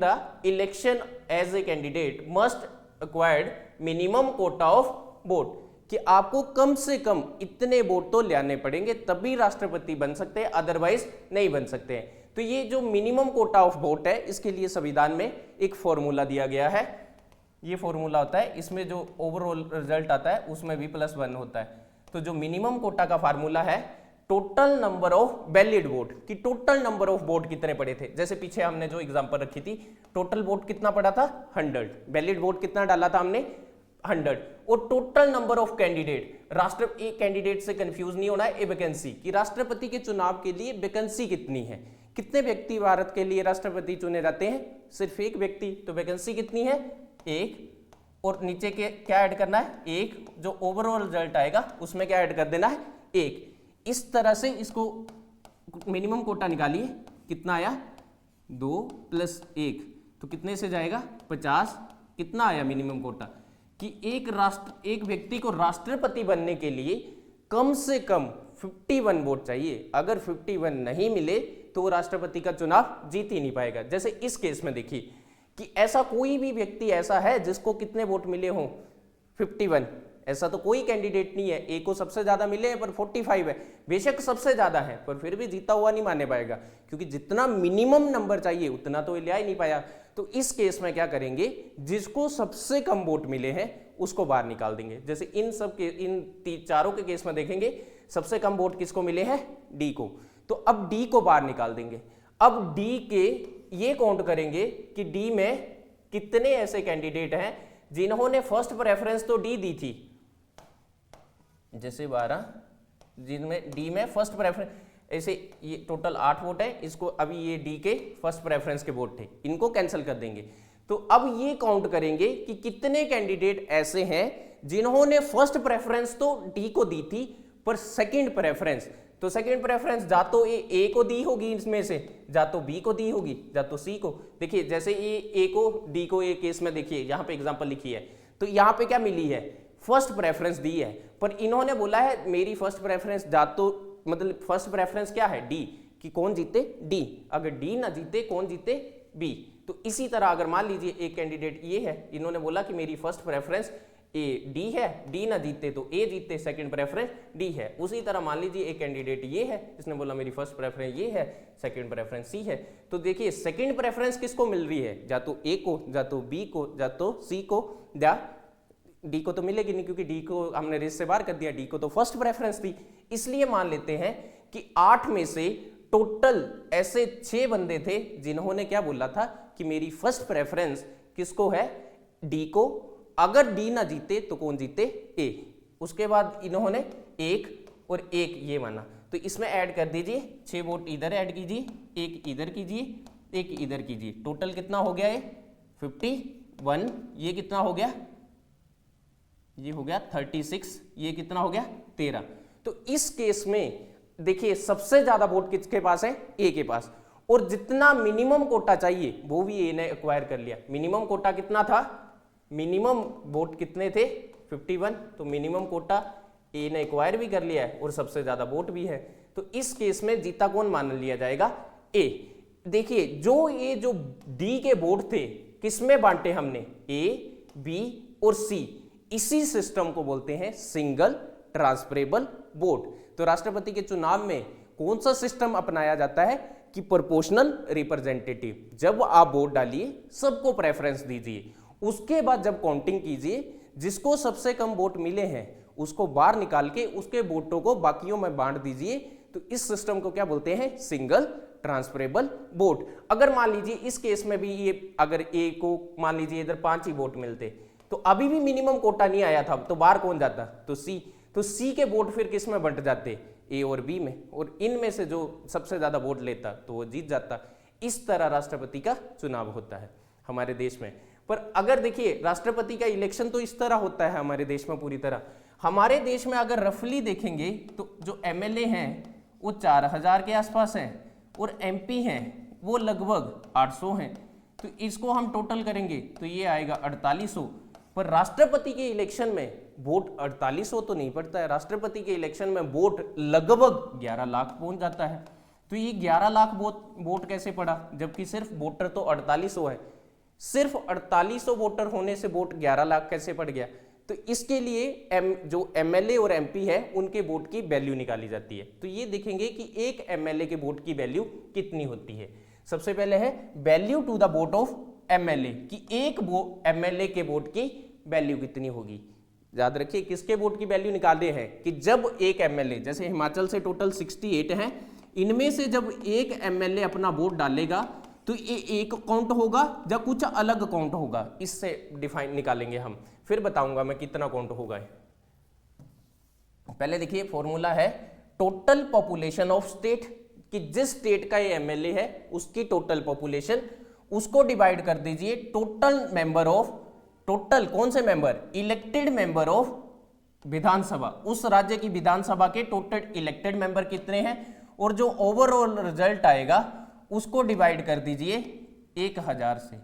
the election as a candidate must acquired minimum quota of vote, कि आपको कम से कम इतने वोट तो लाने पड़ेंगे तभी राष्ट्रपति बन सकते हैं, अदरवाइज नहीं बन सकते हैं। तो ये जो मिनिमम कोटा ऑफ वोट है, इसके लिए संविधान में एक फॉर्मूला दिया गया है। ये फॉर्मूला होता है, इसमें जो ओवरऑल रिजल्ट आता है उसमें भी +1 होता है। तो जो मिनिमम कोटा का फार्मूला है, total number of valid vote, कि टोटल नंबर ऑफ वोट कितने पड़े थे। जैसे पीछे हमने जो एग्जांपल रखी थी, टोटल वोट कितना पड़ा था 100, वैलिड वोट कितना डाला था हमने 100, और टोटल नंबर ऑफ कैंडिडेट, एक कैंडिडेट से कंफ्यूज नहीं होना है, ए वैकेंसी, कि राष्ट्रपति के चुनाव के लिए वैकेंसी कितनी है, कितने व्यक्ति भारत के लिए राष्ट्रपति चुने जाते हैं, सिर्फ एक व्यक्ति, तो वैकेंसी कितनी है 1, और नीचे के क्या ऐड करना है 1, जो ओवरऑल रिजल्ट आएगा उसमें क्या ऐड कर देना है 1। इस तरह से इसको मिनिमम कोटा निकालिए, कितना आया 2 + 1, तो कितने से जाएगा 50। कितना आया मिनिमम कोटा, कि एक व्यक्ति को राष्ट्रपति बनने के लिए कम से कम 51 वोट चाहिए। अगर 51 नहीं मिले तो वो राष्ट्रपति का चुनाव जीत ही नहीं पाएगा। जैसे इस केस में देखिए कि ऐसा कोई भी व्यक्ति ऐसा है जिसको कितने वोट मिले हों 51, ऐसा तो कोई कैंडिडेट नहीं है। ए को सबसे ज्यादा मिले हैं पर 45 है, बेशक सबसे ज्यादा है पर फिर भी जीता हुआ नहीं माने पाएगा, क्योंकि जितना मिनिमम नंबर चाहिए उतना तो ले आ ही नहीं पाया। तो इस केस में क्या करेंगे, जिसको सबसे कम वोट मिले हैं उसको बाहर निकाल देंगे। जैसे इन सब के इन चारों के केस में देखेंगे सबसे कम वोट किसको मिले हैं, डी को, तो अब डी को बाहर निकाल देंगे। अब डी के ये काउंट करेंगे कि डी में कितने ऐसे कैंडिडेट हैं जिन्होंने फर्स्ट प्रेफरेंस तो डी दी थी, जैसे 12 जिनमें डी में फर्स्ट प्रेफरेंस, ऐसे ये टोटल 8 वोट है, इसको अभी ये डी के फर्स्ट प्रेफरेंस के वोट थे, इनको कैंसिल कर देंगे। तो अब ये काउंट करेंगे कि कितने कैंडिडेट ऐसे हैं जिन्होंने फर्स्ट प्रेफरेंस तो डी को दी थी पर सेकंड प्रेफरेंस, तो सेकंड प्रेफरेंस जा तो ए को दी होगी इसमें से, जा तो बी को दी होगी, जा तो सी को। देखिए जैसे ये ए को डी को एक केस में देखिए यहाँ पे एग्जांपल लिखी है, तो यहाँ पे क्या मिली है, फर्स्ट प्रेफरेंस दी है, पर इन्होंने बोला है मेरी फर्स्ट प्रेफरेंस जा तो मतलब फर्स्ट प्रेफरेंस क्या है डी, कि कौन जीते डी, अगर डी ना जीते कौन जीते बी। तो इसी तरह अगर मान लीजिए एक कैंडिडेट ये है, इन्होंने बोला कि मेरी फर्स्ट प्रेफरेंस ए डी है, डी ना जीते तो ए जीते, सेकंड प्रेफरेंस डी है। उसी तरह मान लीजिए एक कैंडिडेट ये है, इसने बोला मेरी फर्स्ट प्रेफरेंस ये है, सेकंड प्रेफरेंस सी है, तो देखिए सेकंड प्रेफरेंस किसको मिल रही है, जा तो ए को, जा तो बी को, जा तो सी को, या डी को तो मिलेगी नहीं क्योंकि डी को हमने रेस से बाहर कर दिया, डी को तो फर्स्ट प्रेफरेंस थी। इसलिए मान लेते हैं कि 8 में से टोटल ऐसे 6 बंदे थे जिन्होंने क्या बोला था कि मेरी फर्स्ट प्रेफरेंस किसको है, डी को, अगर डी ना जीते तो कौन जीते, ए। उसके बाद इन्होंने 1 और 1 ये माना, तो इसमें ऐड कर दीजिए 6 वोट इधर ऐड कीजिए, 1 इधर कीजिए, 1 इधर कीजिए, टोटल कितना हो गया ये 51, ये कितना हो गया, ये हो गया 36, ये कितना हो गया 13। तो इस केस में देखिए सबसे ज्यादा वोट किसके पास है, ए के पास, और जितना मिनिमम कोटा चाहिए वो भी ए ने एक्वायर कर लिया। मिनिमम कोटा कितना था, मिनिमम वोट कितने थे 51, तो मिनिमम कोटा ए ने एक्वायर भी कर लिया है और सबसे ज्यादा वोट भी है। तो इस केस में जीता कौन मान लिया जाएगा, ए। देखिए जो ये जो डी के वोट थे किसमें बांटे हमने, ए बी और सी, इसी सिस्टम को बोलते हैं सिंगल ट्रांसफरेबल वोट। तो राष्ट्रपति के चुनाव में कौन सा सिस्टम अपनाया जाता है कि प्रोपोर्शनल रिप्रेजेंटेटिव, जब आप वोट डालिए सबको प्रेफरेंस दीजिए, उसके बाद जब काउंटिंग कीजिए जिसको सबसे कम वोट मिले हैं उसको बाहर निकाल के उसके वोटों को बाकियों में बांट दीजिए। तो इस सिस्टम को क्या बोलते हैं, सिंगल ट्रांसफरेबल वोट। अगर मान लीजिए इस केस में भी ये अगर ए को मान लीजिए इधर 5 ही वोट मिलते तो अभी भी मिनिमम कोटा नहीं आया था, तो बाहर कौन जाता, तो सी। तो सी के वोट फिर किस में बंट जाते, ए और बी में, और इनमें से जो सबसे ज्यादा वोट लेता तो वो जीत जाता। इस तरह राष्ट्रपति का चुनाव होता है हमारे देश में। पर अगर देखिए राष्ट्रपति का इलेक्शन तो इस तरह होता है हमारे देश में पूरी तरह। हमारे देश में अगर रफली देखेंगे तो जो एमएलए हैं वो 4000 के आसपास हैं और एमपी हैं वो लगभग 800 हैं। तो इसको हम टोटल करेंगे तो ये आएगा 4800। पर राष्ट्रपति के इलेक्शन में वोट 4800 तो नहीं पड़ता है, राष्ट्रपति के इलेक्शन में वोट लगभग 11 लाख पहुंच जाता है। तो ये 11 लाख वोट कैसे पड़ा, जबकि सिर्फ वोटर तो 4800 है। सिर्फ 4800 वोटर होने से वोट 11 लाख कैसे पड़ गया। तो इसके लिए जो एमएलए और एमपी है उनके वोट की वैल्यू निकाली जाती है। तो ये देखेंगे कि एक एमएलए के वोट की वैल्यू कितनी होती है। सबसे पहले है value to the vote of MLA, कि एक एमएलए के वोट की वैल्यू कितनी होगी। याद रखिए किसके वोट की वैल्यू निकाले हैं कि जब एक एमएलए, जैसे हिमाचल से टोटल 68 हैं, इनमें से जब एक एमएलए अपना वोट डालेगा तो ये एक काउंट होगा या कुछ अलग काउंट होगा, इससे डिफाइन निकालेंगे हम, फिर बताऊंगा मैं कितना काउंट होगा। पहले देखिए फॉर्मूला है टोटल पॉपुलेशन ऑफ स्टेट, कि जिस स्टेट का ये एमएलए है उसकी टोटल पॉपुलेशन, उसको डिवाइड कर दीजिए टोटल मेंबर ऑफ, टोटल कौन से मेंबर, इलेक्टेड मेंबर ऑफ विधानसभा, उस राज्य की विधानसभा के टोटल इलेक्टेड मेंबर कितने हैं, और जो ओवरऑल रिजल्ट आएगा उसको डिवाइड कर दीजिए 1000 से।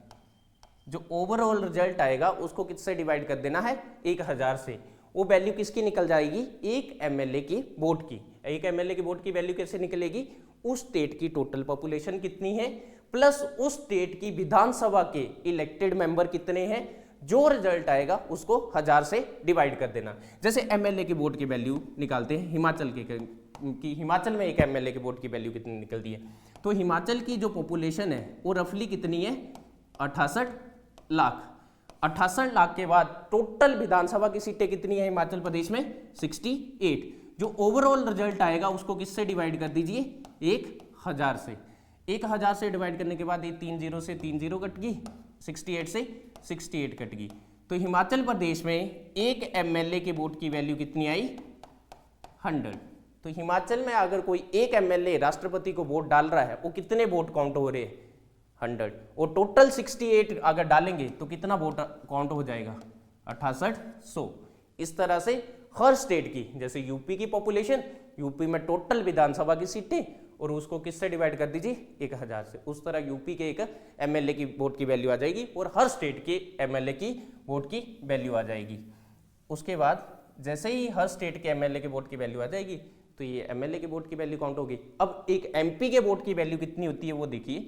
जो ओवरऑल रिजल्ट आएगा उसको किससे डिवाइड कर देना है, 1000 से। वो वैल्यू किसकी निकल जाएगी, एक एमएलए की वोट की। एक एमएलए की वोट की वैल्यू कैसे निकलेगी, उस स्टेट की टोटल पॉपुलेशन कितनी है प्लस उस स्टेट की विधानसभा के इलेक्टेड मेंबर कितने हैं, जो रिजल्ट आएगा उसको 1000 से डिवाइड कर देना। जैसे एमएलए की वोट की वैल्यू निकालते हैं हिमाचल की हिमाचल में एक एमएलए के वोट की वैल्यू कितनी निकलती है। तो हिमाचल की जो पॉपुलेशन है वो रफली कितनी है, 68 लाख। 68 लाख के बाद टोटल विधानसभा की सीटें कितनी है हिमाचल प्रदेश में, 68। जो ओवरऑल रिजल्ट आएगा उसको किससे डिवाइड कर दीजिए, 1000 से। 1000 से डिवाइड करने के बाद ये 3 0 से 3 0 कट गई, 68 से 68 कट गई। तो हिमाचल प्रदेश में एक एमएलए के वोट की वैल्यू कितनी आई, 100। तो हिमाचल में अगर कोई एक एमएलए राष्ट्रपति को वोट डाल रहा है वो कितने वोट काउंट हो रहे हैं, 100। और टोटल 68 अगर डालेंगे तो कितना वोट काउंट हो जाएगा, 6800। इस तरह से हर स्टेट की, जैसे यूपी की पॉपुलेशन, यूपी में टोटल विधानसभा की सीटें और उसको किससे डिवाइड कर दीजिए, 1000 से। उस तरह यूपी के एक एमएलए की वोट की वैल्यू आ जाएगी और हर स्टेट के एमएलए की वोट की वैल्यू आ जाएगी। उसके बाद जैसे ही हर स्टेट के एमएलए के वोट की वैल्यू आ जाएगी तो ये एमएलए के वोट की वैल्यू काउंट होगी। अब एक एमपी के वोट की वैल्यू कितनी होती है वो देखिए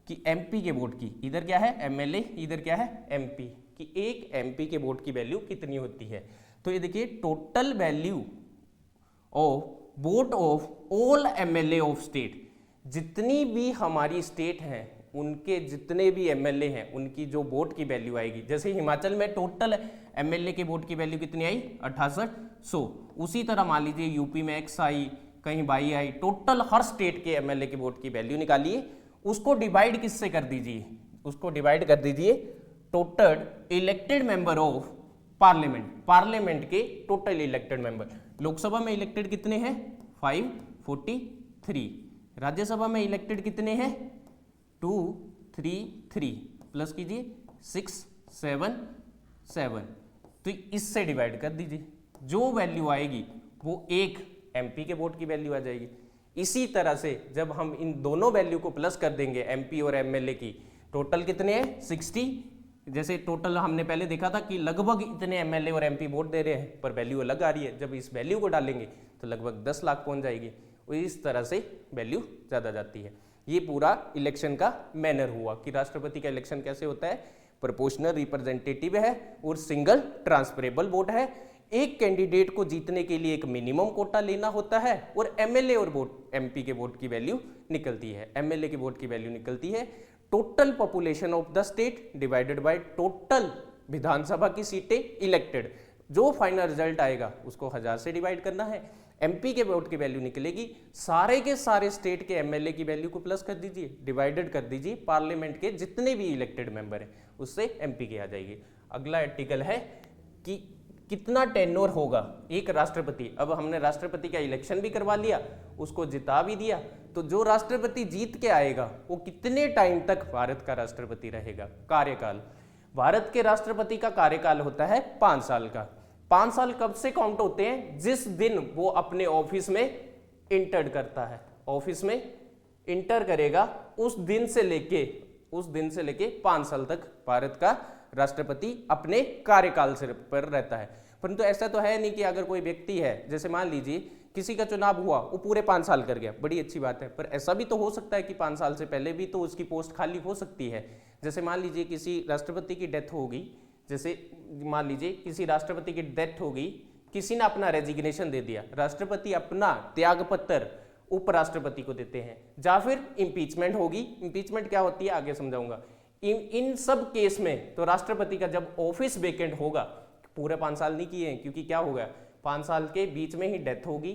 कि एमपी के वोट की, इधर क्या है एमएलए, इधर क्या है एमपी, कि एक एमपी के वोट की वैल्यू कितनी होती है। तो ये देखिए total value of vote of all MLA of state, जितनी भी हमारी स्टेट हैं उनके जितने भी एमएलए हैं उनकी जो वोट की वैल्यू आएगी। जैसे हिमाचल में टोटल एमएलए के वोट की वैल्यू कितनी आई, 6800। उसी तरह मान लीजिए यूपी में X आई, कहीं Y आई, टोटल हर स्टेट के एमएलए के वोट की वैल्यू निकालिए, उसको डिवाइड किससे कर दीजिए, उसको डिवाइड कर दीजिए total elected member of parliament, parliament के टोटल इलेक्टेड मेंबर। लोकसभा में इलेक्टेड कितने हैं, 543। राज्यसभा में इलेक्टेड कितने हैं, 233, प्लस कीजिए 677। तो इससे डिवाइड कर दीजिए, जो वैल्यू आएगी वो एक एमपी के वोट की वैल्यू आ जाएगी। इसी तरह से जब हम इन दोनों वैल्यू को प्लस कर देंगे एमपी और एमएलए की, टोटल कितने हैं 60। जैसे टोटल हमने पहले देखा था कि लगभग इतने एमएलए और एमपी वोट दे रहे हैं पर वैल्यू अलग आ रही है, जब इस वैल्यू को डालेंगे तो लगभग 10 लाख पहुंच जाएगी और इस तरह से वैल्यू ज़्यादा जाती है। ये पूरा इलेक्शन का मैनर हुआ कि राष्ट्रपति का इलेक्शन कैसे होता है, प्रोपोर्शनल रिप्रेजेंटेटिव है और सिंगल ट्रांसफरेबल वोट है। एक कैंडिडेट को जीतने के लिए एक मिनिमम कोटा लेना होता है और एमएलए और वोट एमपी के वोट की वैल्यू निकलती है, एमएलए के वोट की वैल्यू निकलती है total population of the state divided by total Vidhan Sabha की सीटें इलेक्टेड। जो फाइनल रिजल्ट आएगा उसको 1000 से डिवाइड करना है। एमपी के वोट की वैल्यू निकलेगी, सारे के सारे स्टेट के एमएलए की वैल्यू को प्लस कर दीजिए, डिवाइडेड कर दीजिए पार्लियामेंट के जितने भी इलेक्टेड मेंबर हैं उससे एमपी की आ जाएगी। अगला आर्टिकल है कि कितना टेन्योर होगा एक राष्ट्रपति। अब हमने राष्ट्रपति का इलेक्शन भी करवा लिया, उसको जिता भी दिया, तो जो राष्ट्रपति जीत के आएगा वो कितने टाइम तक भारत का राष्ट्रपति रहेगा, कार्यकाल। भारत के राष्ट्रपति का कार्यकाल होता है 5 साल का। 5 साल कब से काउंट होते हैं, जिस दिन वो अपने ऑफिस में इंटर करता है, ऑफिस में इंटर करेगा उस दिन से लेके 5 साल तक भारत का राष्ट्रपति अपने कार्यकाल से पर रहता है। परंतु ऐसा तो है नहीं कि अगर कोई व्यक्ति है, जैसे मान लीजिए किसी का चुनाव हुआ वो पूरे 5 साल कर गया, बड़ी अच्छी बात है, पर ऐसा भी तो हो सकता है कि 5 साल से पहले भी तो उसकी पोस्ट खाली हो सकती है। जैसे मान लीजिए किसी राष्ट्रपति की डेथ होगी, जैसे मान लीजिए किसी राष्ट्रपति की डेथ होगी, किसी ने अपना रेजिग्नेशन दे दिया, राष्ट्रपति अपना त्यागपत्र उपराष्ट्रपति को देते हैं, या फिर इम्पीचमेंट होगी। इम्पीचमेंट क्या होती है आगे समझाऊंगा। इन सब केस में तो राष्ट्रपति का जब ऑफिस वेकेंट होगा, पूरे 5 साल नहीं किए हैं क्योंकि क्या होगा 5 साल के बीच में ही डेथ होगी,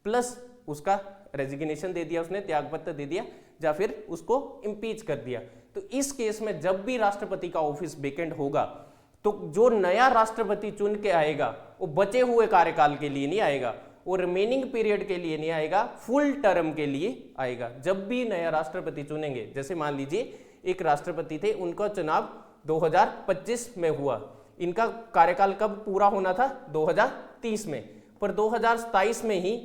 प्लस उसका रेजिग्नेशन दे दिया, उसने त्यागपत्र दे दिया, या फिर उसको इम्पीच कर दिया। तो इस केस में जब भी राष्ट्रपति का ऑफिस वेकेंट होगा तो जो नया राष्ट्रपति चुन के आएगा वो बचे हुए कार्यकाल के लिए नहीं आएगा, वो रिमेनिंग पीरियड के लिए नहीं आएगा, फुल टर्म के लिए आएगा। जब भी नया राष्ट्रपति चुनेंगे, जैसे मान लीजिए एक राष्ट्रपति थे, उनका चुनाव 2025 में हुआ, इनका कार्यकाल कब पूरा होना था 2030 में, पर 2027 में ही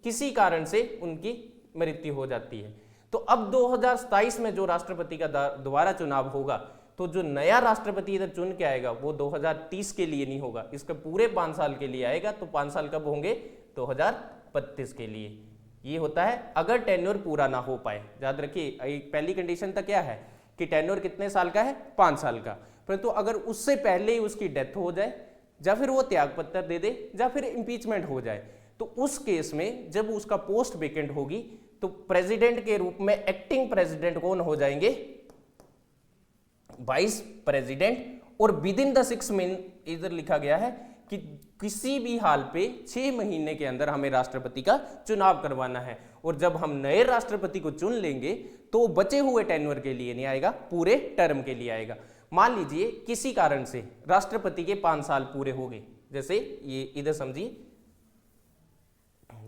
किसी कारण से उनकी मृत्यु हो जाती है। तो अब 2027 में जो राष्ट्रपति का दोबारा चुनाव होगा तो जो नया राष्ट्रपति इधर चुन के आएगा वो 2030 के लिए नहीं होगा, इसका पूरे 5 साल के लिए आएगा। तो 5 साल कब होंगे 2032 के लिए। ये होता है अगर टेन्योर पूरा ना हो पाए। याद रखिए पहली कंडीशन तक क्या है कि टेन्योर कितने साल का है, 5 साल का, परंतु अगर उससे पहले ही उसकी डेथ हो जाए या फिर वो त्यागपत्र दे दे या फिर इम्पीचमेंट हो जाए, तो उस केस में जब उसका पोस्ट वेकेंट होगी तो प्रेसिडेंट के रूप में एक्टिंग प्रेसिडेंट कौन हो जाएंगे, वाइस प्रेसिडेंट। और विद इन द 6 महीने इधर लिखा गया है कि किसी भी हाल पे 6 महीने के अंदर हमें राष्ट्रपति का चुनाव करवाना है। और जब हम नए राष्ट्रपति को चुन लेंगे तो बचे हुए टेन्योर के लिए नहीं आएगा, पूरे टर्म के लिए आएगा। मान लीजिए किसी कारण से राष्ट्रपति के 5 साल पूरे हो गए, जैसे ये इधर समझिए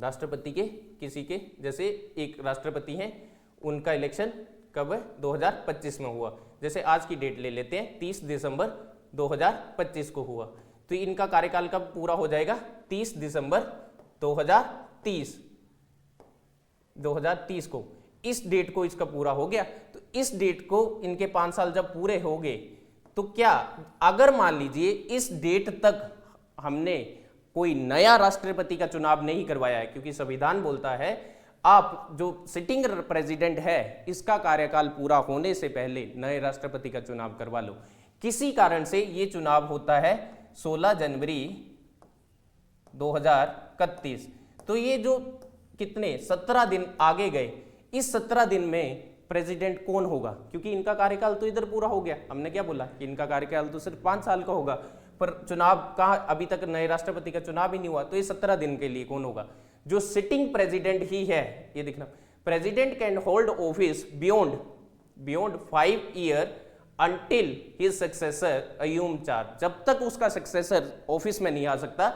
राष्ट्रपति के किसी के जैसे एक राष्ट्रपति हैं, उनका इलेक्शन कब है, 2025 में हुआ। जैसे आज की डेट ले लेते हैं, 30 दिसंबर 2025 को हुआ, तो इनका कार्यकाल कब पूरा हो जाएगा, 30 दिसंबर 2030 को। इस डेट को इसका पूरा हो गया, तो इस डेट को इनके 5 साल जब पूरे हो गए तो क्या अगर मान लीजिए इस डेट तक हमने कोई नया राष्ट्रपति का चुनाव नहीं करवाया है, क्योंकि संविधान बोलता है आप जो सिटिंग प्रेसिडेंट है इसका कार्यकाल पूरा होने से पहले नए राष्ट्रपति का चुनाव करवा लो। किसी कारण से ये चुनाव होता है 16 जनवरी 2031, तो ये जो कितने 17 दिन आगे गए, इस 17 दिन में प्रेसिडेंट कौन होगा, क्योंकि इनका कार्यकाल तो इधर पूरा हो गया। हमने क्या बोला कि इनका कार्यकाल तो सिर्फ 5 साल का होगा, पर चुनाव कहाँ, अभी तक नए राष्ट्रपति का चुनाव ही नहीं हुआ, तो ये 17 दिन के लिए कौन होगा, जो सिटिंग प्रेसिडेंट ही है। ये देखना, president can hold office beyond 5 year until his successor assume charge. जब तक उसका सक्सेसर ऑफिस में नहीं आ सकता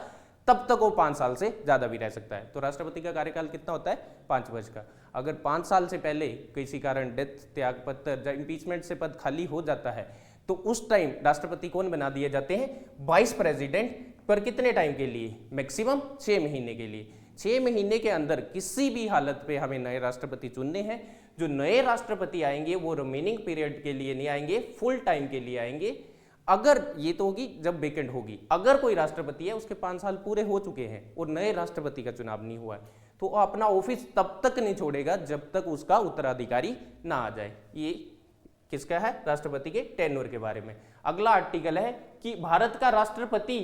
तब तक वो 5 साल से ज्यादा भी रह सकता है। तो राष्ट्रपति का कार्यकाल कितना होता है, 5 वर्ष का। अगर 5 साल से पहले किसी कारण डेथ, त्यागपत्र या इम्पीचमेंट से पद खाली हो जाता है तो उस टाइम राष्ट्रपति कौन बना दिए जाते हैं, वाइस प्रेसिडेंट। पर कितने टाइम के लिए, मैक्सिमम 6 महीने के लिए। 6 महीने के अंदर किसी भी हालत पे हमें नए राष्ट्रपति चुनने हैं। जो नए राष्ट्रपति आएंगे वो रिमेनिंग पीरियड के लिए नहीं आएंगे, फुल टाइम के लिए आएंगे। अगर ये तो होगी जब वेकेंट होगी, अगर कोई राष्ट्रपति है उसके 5 साल पूरे हो चुके हैं और नए राष्ट्रपति का चुनाव नहीं हुआ है, तो अपना ऑफिस तब तक नहीं छोड़ेगा जब तक उसका उत्तराधिकारी ना आ जाए। ये किसका है, राष्ट्रपति के टेन्योर के बारे में। अगला आर्टिकल है कि भारत का राष्ट्रपति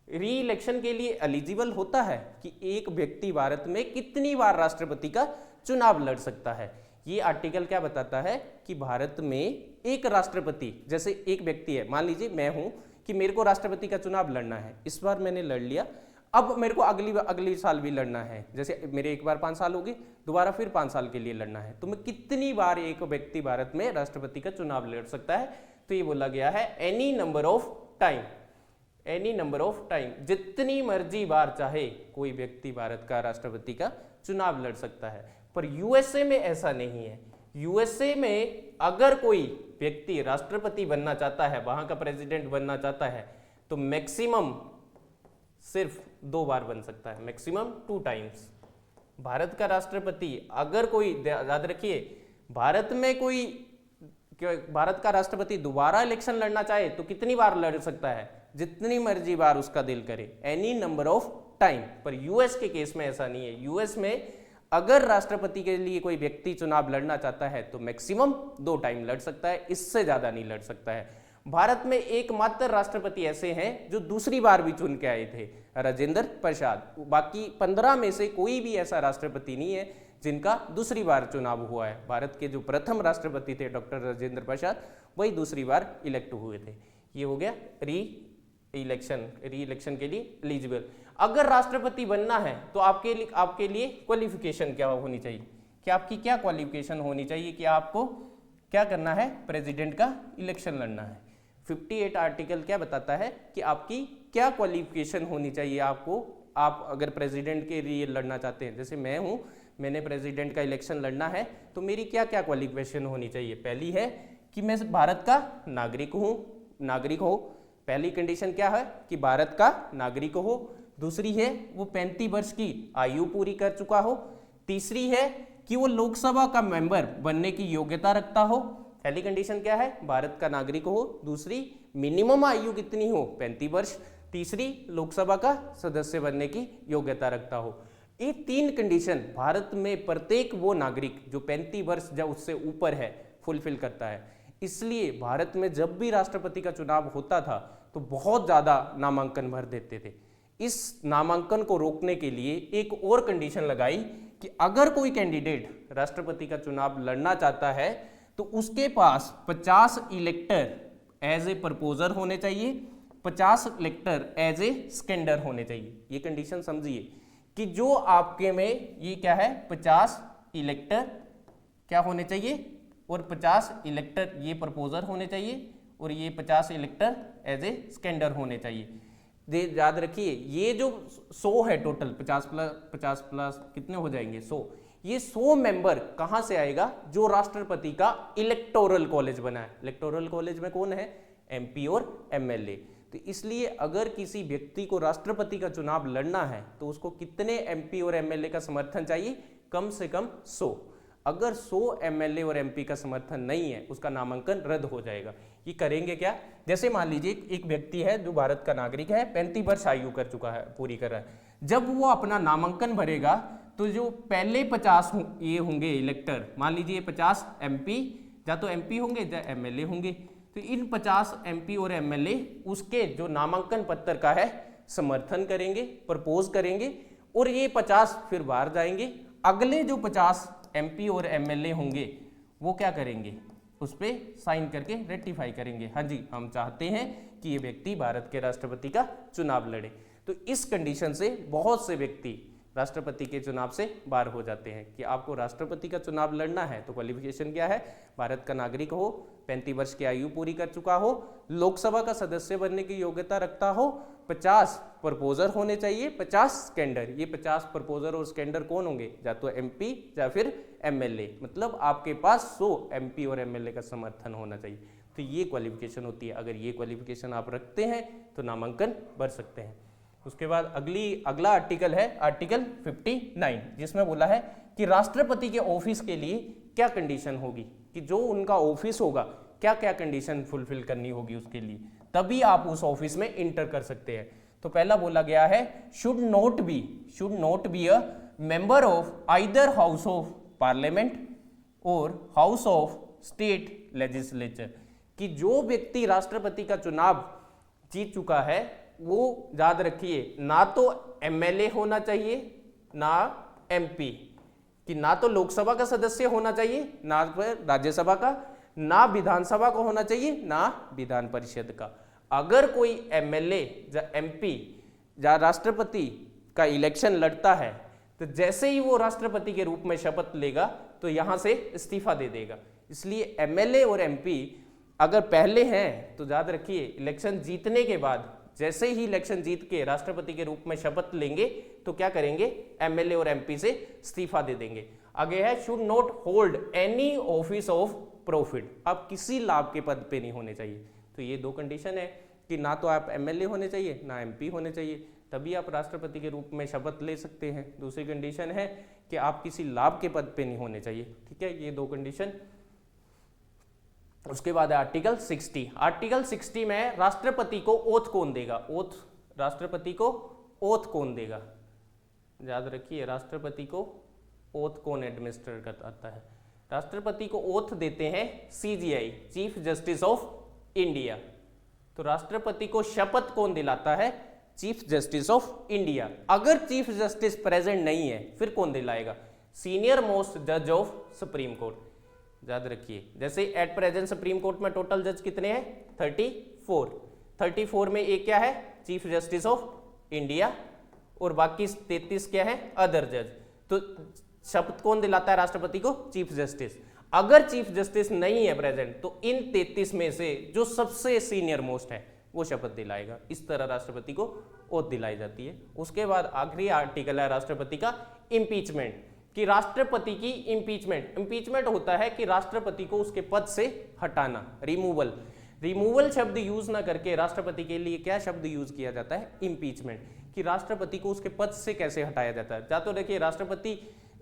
री इलेक्शन के लिए एलिजिबल होता है कि एक व्यक्ति भारत में कितनी बार राष्ट्रपति का चुनाव लड़ सकता है। ये आर्टिकल क्या बताता है कि भारत में एक राष्ट्रपति, जैसे एक व्यक्ति है, मान लीजिए मैं हूं कि मेरे को राष्ट्रपति का चुनाव लड़ना है, इस बार मैंने लड़ लिया, अब मेरे को अगली साल भी लड़ना है। जैसे मेरे एक बार 5 साल हो गए, दोबारा फिर 5 साल के लिए लड़ना है, तो मैं कितनी बार एक व्यक्ति भारत में राष्ट्रपति का चुनाव लड़ सकता है। तो ये बोला गया है एनी नंबर ऑफ टाइम, जितनी मर्जी बार चाहे कोई व्यक्ति भारत का राष्ट्रपति का चुनाव लड़ सकता है। पर यूएसए में ऐसा नहीं है। यूएसए में अगर कोई व्यक्ति राष्ट्रपति बनना चाहता है, वहां का प्रेसिडेंट बनना चाहता है, तो मैक्सिमम सिर्फ 2 बार बन सकता है, मैक्सिमम 2 टाइम्स। भारत का राष्ट्रपति अगर कोई, याद रखिए, भारत का राष्ट्रपति दोबारा इलेक्शन लड़ना चाहे तो कितनी बार लड़ सकता है, जितनी मर्जी बार उसका दिल करे, एनी नंबर ऑफ टाइम। पर यूएस के केस में ऐसा नहीं है। यूएस में अगर राष्ट्रपति के लिए कोई व्यक्ति चुनाव लड़ना चाहता है तो मैक्सिमम 2 टाइम लड़ सकता है, इससे ज्यादा नहीं लड़ सकता है। भारत में एकमात्र राष्ट्रपति ऐसे हैं जो दूसरी बार भी चुन के आए थे, राजेंद्र प्रसाद। बाकी 15 में से कोई भी ऐसा राष्ट्रपति नहीं है जिनका दूसरी बार चुनाव हुआ है। भारत के जो प्रथम राष्ट्रपति थे डॉक्टर राजेंद्र प्रसाद, वही दूसरी बार इलेक्ट हुए थे। ये हो गया री इलेक्शन के लिए एलिजिबल। अगर राष्ट्रपति बनना है तो आपके लिए क्वालिफिकेशन क्या होनी चाहिए, कि आपकी क्या क्वालिफिकेशन होनी चाहिए, कि आपको क्या करना है, प्रेसिडेंट का इलेक्शन लड़ना है। 58 आर्टिकल क्या बताता है कि आपकी क्या क्वालिफिकेशन होनी चाहिए आपको, आप अगर प्रेसिडेंट के लिए लड़ना चाहते हैं। जैसे मैं हूं, मैंने प्रेसिडेंट का इलेक्शन लड़ना है, तो मेरी क्या क्या क्वालिफिकेशन होनी चाहिए। पहली है कि मैं भारत का नागरिक हो। पहली कंडीशन क्या है कि भारत का नागरिक हो। दूसरी है वो 35 वर्ष की आयु पूरी कर चुका हो। तीसरी है कि वो लोकसभा का मेंबर बनने की योग्यता रखता हो। पहली कंडीशन क्या है, भारत का नागरिक हो। दूसरी, मिनिमम आयु कितनी हो, 35 वर्ष। तीसरी, लोकसभा का सदस्य बनने की योग्यता रखता हो। ये 3 कंडीशन भारत में प्रत्येक वो नागरिक जो 35 वर्ष या उससे ऊपर है फुलफिल करता है। इसलिए भारत में जब भी राष्ट्रपति का चुनाव होता था तो बहुत ज़्यादा नामांकन भर देते थे। इस नामांकन को रोकने के लिए एक और कंडीशन लगाई कि अगर कोई कैंडिडेट राष्ट्रपति का चुनाव लड़ना चाहता है तो उसके पास 50 इलेक्टर एज ए प्रपोजर होने चाहिए, 50 इलेक्टर एज ए स्कैंडर होने चाहिए। ये कंडीशन समझिए कि जो आपके में ये क्या है, 50 इलेक्टर क्या होने चाहिए और 50 इलेक्टर ये प्रपोजर होने चाहिए और ये 50 इलेक्टर एज ए स्कैंडर होने चाहिए। याद रखिए ये जो 100 है टोटल, 50 प्लस कितने हो जाएंगे 100। ये 100 मेंबर कहां से आएगा, जो राष्ट्रपति का इलेक्टोरल कॉलेज बना है। इलेक्टोरल कॉलेज में कौन है, एमपी और एमएलए। तो इसलिए अगर किसी व्यक्ति को राष्ट्रपति का चुनाव लड़ना है तो उसको कितने एमपी और एमएलए का समर्थन चाहिए, कम से कम 100। अगर 100 एमएलए और एमपी का समर्थन नहीं है उसका नामांकन रद्द हो जाएगा। ये करेंगे क्या, जैसे मान लीजिए एक व्यक्ति है जो भारत का नागरिक है, 35 वर्ष आयु कर चुका है, पूरी कर रहा है। जब वो अपना नामांकन भरेगा तो जो पहले 50 ये होंगे इलेक्टर, मान लीजिए 50 एमपी, या तो एमपी होंगे या एमएलए होंगे, तो इन 50 एमपी और एमएलए उसके जो नामांकन पत्र का है समर्थन करेंगे, प्रपोज करेंगे और ये 50 फिर बाहर जाएंगे। अगले जो 50 एमपी और एमएलए होंगे वो क्या करेंगे, उस पर साइन करके रेटिफाई करेंगे, हाँ जी हम चाहते हैं कि ये व्यक्ति भारत के राष्ट्रपति का चुनाव लड़े। तो इस कंडीशन से बहुत से व्यक्ति राष्ट्रपति के चुनाव से बाहर हो जाते हैं कि आपको राष्ट्रपति का चुनाव लड़ना है तो क्वालिफिकेशन क्या है, भारत का नागरिक हो, 35 वर्ष की आयु पूरी कर चुका हो, लोकसभा का सदस्य बनने की योग्यता रखता हो, 50 प्रपोजर होने चाहिए, 50 स्कैंडर। ये 50 प्रपोजर और स्कैंडर कौन होंगे, या तो एमपी या फिर एमएलए, मतलब आपके पास 100 एमपी और एमएलए का समर्थन होना चाहिए। तो ये क्वालिफिकेशन होती है। अगर ये क्वालिफिकेशन आप रखते हैं तो नामांकन भर सकते हैं। उसके बाद अगला आर्टिकल है आर्टिकल 59, जिसमें बोला है कि राष्ट्रपति के ऑफिस के लिए क्या कंडीशन होगी, कि जो उनका ऑफिस होगा क्या क्या कंडीशन फुलफिल करनी होगी उसके लिए, तभी आप उस ऑफिस में इंटर कर सकते हैं। तो पहला बोला गया है should not be a member of either house of parliament और हाउस ऑफ स्टेट लेजिस्लेचर, कि जो व्यक्ति राष्ट्रपति का चुनाव जीत चुका है वो याद रखिए ना तो एमएलए होना चाहिए ना एमपी, कि ना तो लोकसभा का सदस्य होना चाहिए ना फिर राज्यसभा का, ना विधानसभा का होना चाहिए ना विधान परिषद का। अगर कोई एमएलए या एमपी या राष्ट्रपति का इलेक्शन लड़ता है तो जैसे ही वो राष्ट्रपति के रूप में शपथ लेगा तो यहां से इस्तीफा दे देगा। इसलिए एमएलए और एमपी अगर पहले हैं तो याद रखिए इलेक्शन जीतने के बाद जैसे ही इलेक्शन जीत के राष्ट्रपति के रूप में शपथ लेंगे तो क्या करेंगे, एमएलए और एमपी से इस्तीफा दे देंगे। आगे है should not hold any office of profit, आप किसी लाभ के पद पे नहीं होने चाहिए। तो ये 2 कंडीशन है कि ना तो आप एमएलए होने चाहिए ना एमपी होने चाहिए, तभी आप राष्ट्रपति के रूप में शपथ ले सकते हैं। दूसरी कंडीशन है कि आप किसी लाभ के पद पे नहीं होने चाहिए। ठीक है, ये 2 कंडीशन। उसके बाद है आर्टिकल 60। आर्टिकल 60 में राष्ट्रपति को ओथ कौन देगा, राष्ट्रपति को ओथ कौन देगा, याद रखिए राष्ट्रपति को ओथ कौन एडमिनिस्टर करता है। राष्ट्रपति को ओथ देते हैं CGI, chief justice of India. तो राष्ट्रपति को शपथ कौन दिलाता है, चीफ जस्टिस ऑफ इंडिया। अगर चीफ जस्टिस प्रेजेंट नहीं है फिर कौन दिलाएगा, सीनियर मोस्ट जज ऑफ सुप्रीम कोर्ट। याद रखिए जैसे एट प्रेजेंट सुप्रीम कोर्ट में टोटल जज कितने हैं, 34 में एक क्या है, चीफ जस्टिस ऑफ इंडिया, और बाकी 33 क्या है, अदर जज। तो शपथ कौन दिलाता है राष्ट्रपति को, चीफ जस्टिस। अगर चीफ जस्टिस नहीं है प्रेजेंट तो इन 33 में से जो सबसे सीनियर मोस्ट है वो शपथ दिलाएगा। इस तरह राष्ट्रपति को ओथ दिलाई जाती है। उसके बाद आखिरी आर्टिकल है राष्ट्रपति का इम्पीचमेंट, कि राष्ट्रपति की इम्पीचमेंट होता है कि राष्ट्रपति को उसके पद से हटाना, रिमूवल शब्द यूज ना करके राष्ट्रपति के लिए क्या शब्द यूज किया जाता है, इम्पीचमेंट, कि राष्ट्रपति को उसके पद से कैसे हटाया जाता है। या तो देखिए राष्ट्रपति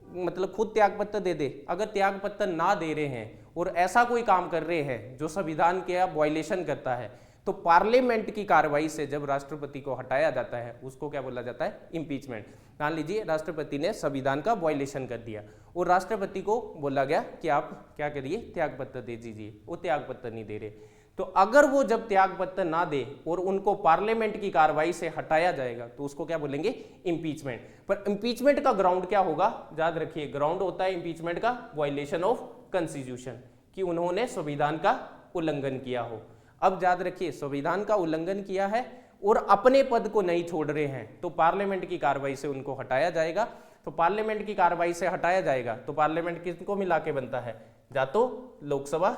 मतलब खुद त्यागपत्र दे दे, अगर त्यागपत्र ना दे रहे हैं और ऐसा कोई काम कर रहे हैं जो संविधान के वायलेशन करता है तो पार्लियामेंट की कार्रवाई से जब राष्ट्रपति को हटाया जाता है उसको क्या बोला जाता है? इम्पीचमेंट। मान लीजिए राष्ट्रपति ने संविधान का वायलेशन कर दिया और राष्ट्रपति को बोला गया कि आप क्या करिए, त्यागपत्र दे दीजिए, वो त्यागपत्र नहीं दे रहे। तो अगर वो जब त्यागपत्र ना दे और उनको पार्लियामेंट की कार्रवाई से हटाया जाएगा तो उसको क्या बोलेंगे? इम्पीचमेंट। पर इम्पीचमेंट का ग्राउंड क्या होगा? याद रखिए, ग्राउंड होता है इम्पीचमेंट का वायलेशन ऑफ कॉन्स्टिट्यूशन, कि उन्होंने संविधान का उल्लंघन किया हो। अब याद रखिए, संविधान का उल्लंघन किया है और अपने पद को नहीं छोड़ रहे हैं तो पार्लियामेंट की कार्रवाई से उनको हटाया जाएगा। तो पार्लियामेंट की कार्रवाई से हटाया जाएगा तो पार्लियामेंट किसको मिला के बनता है? या तो लोकसभा,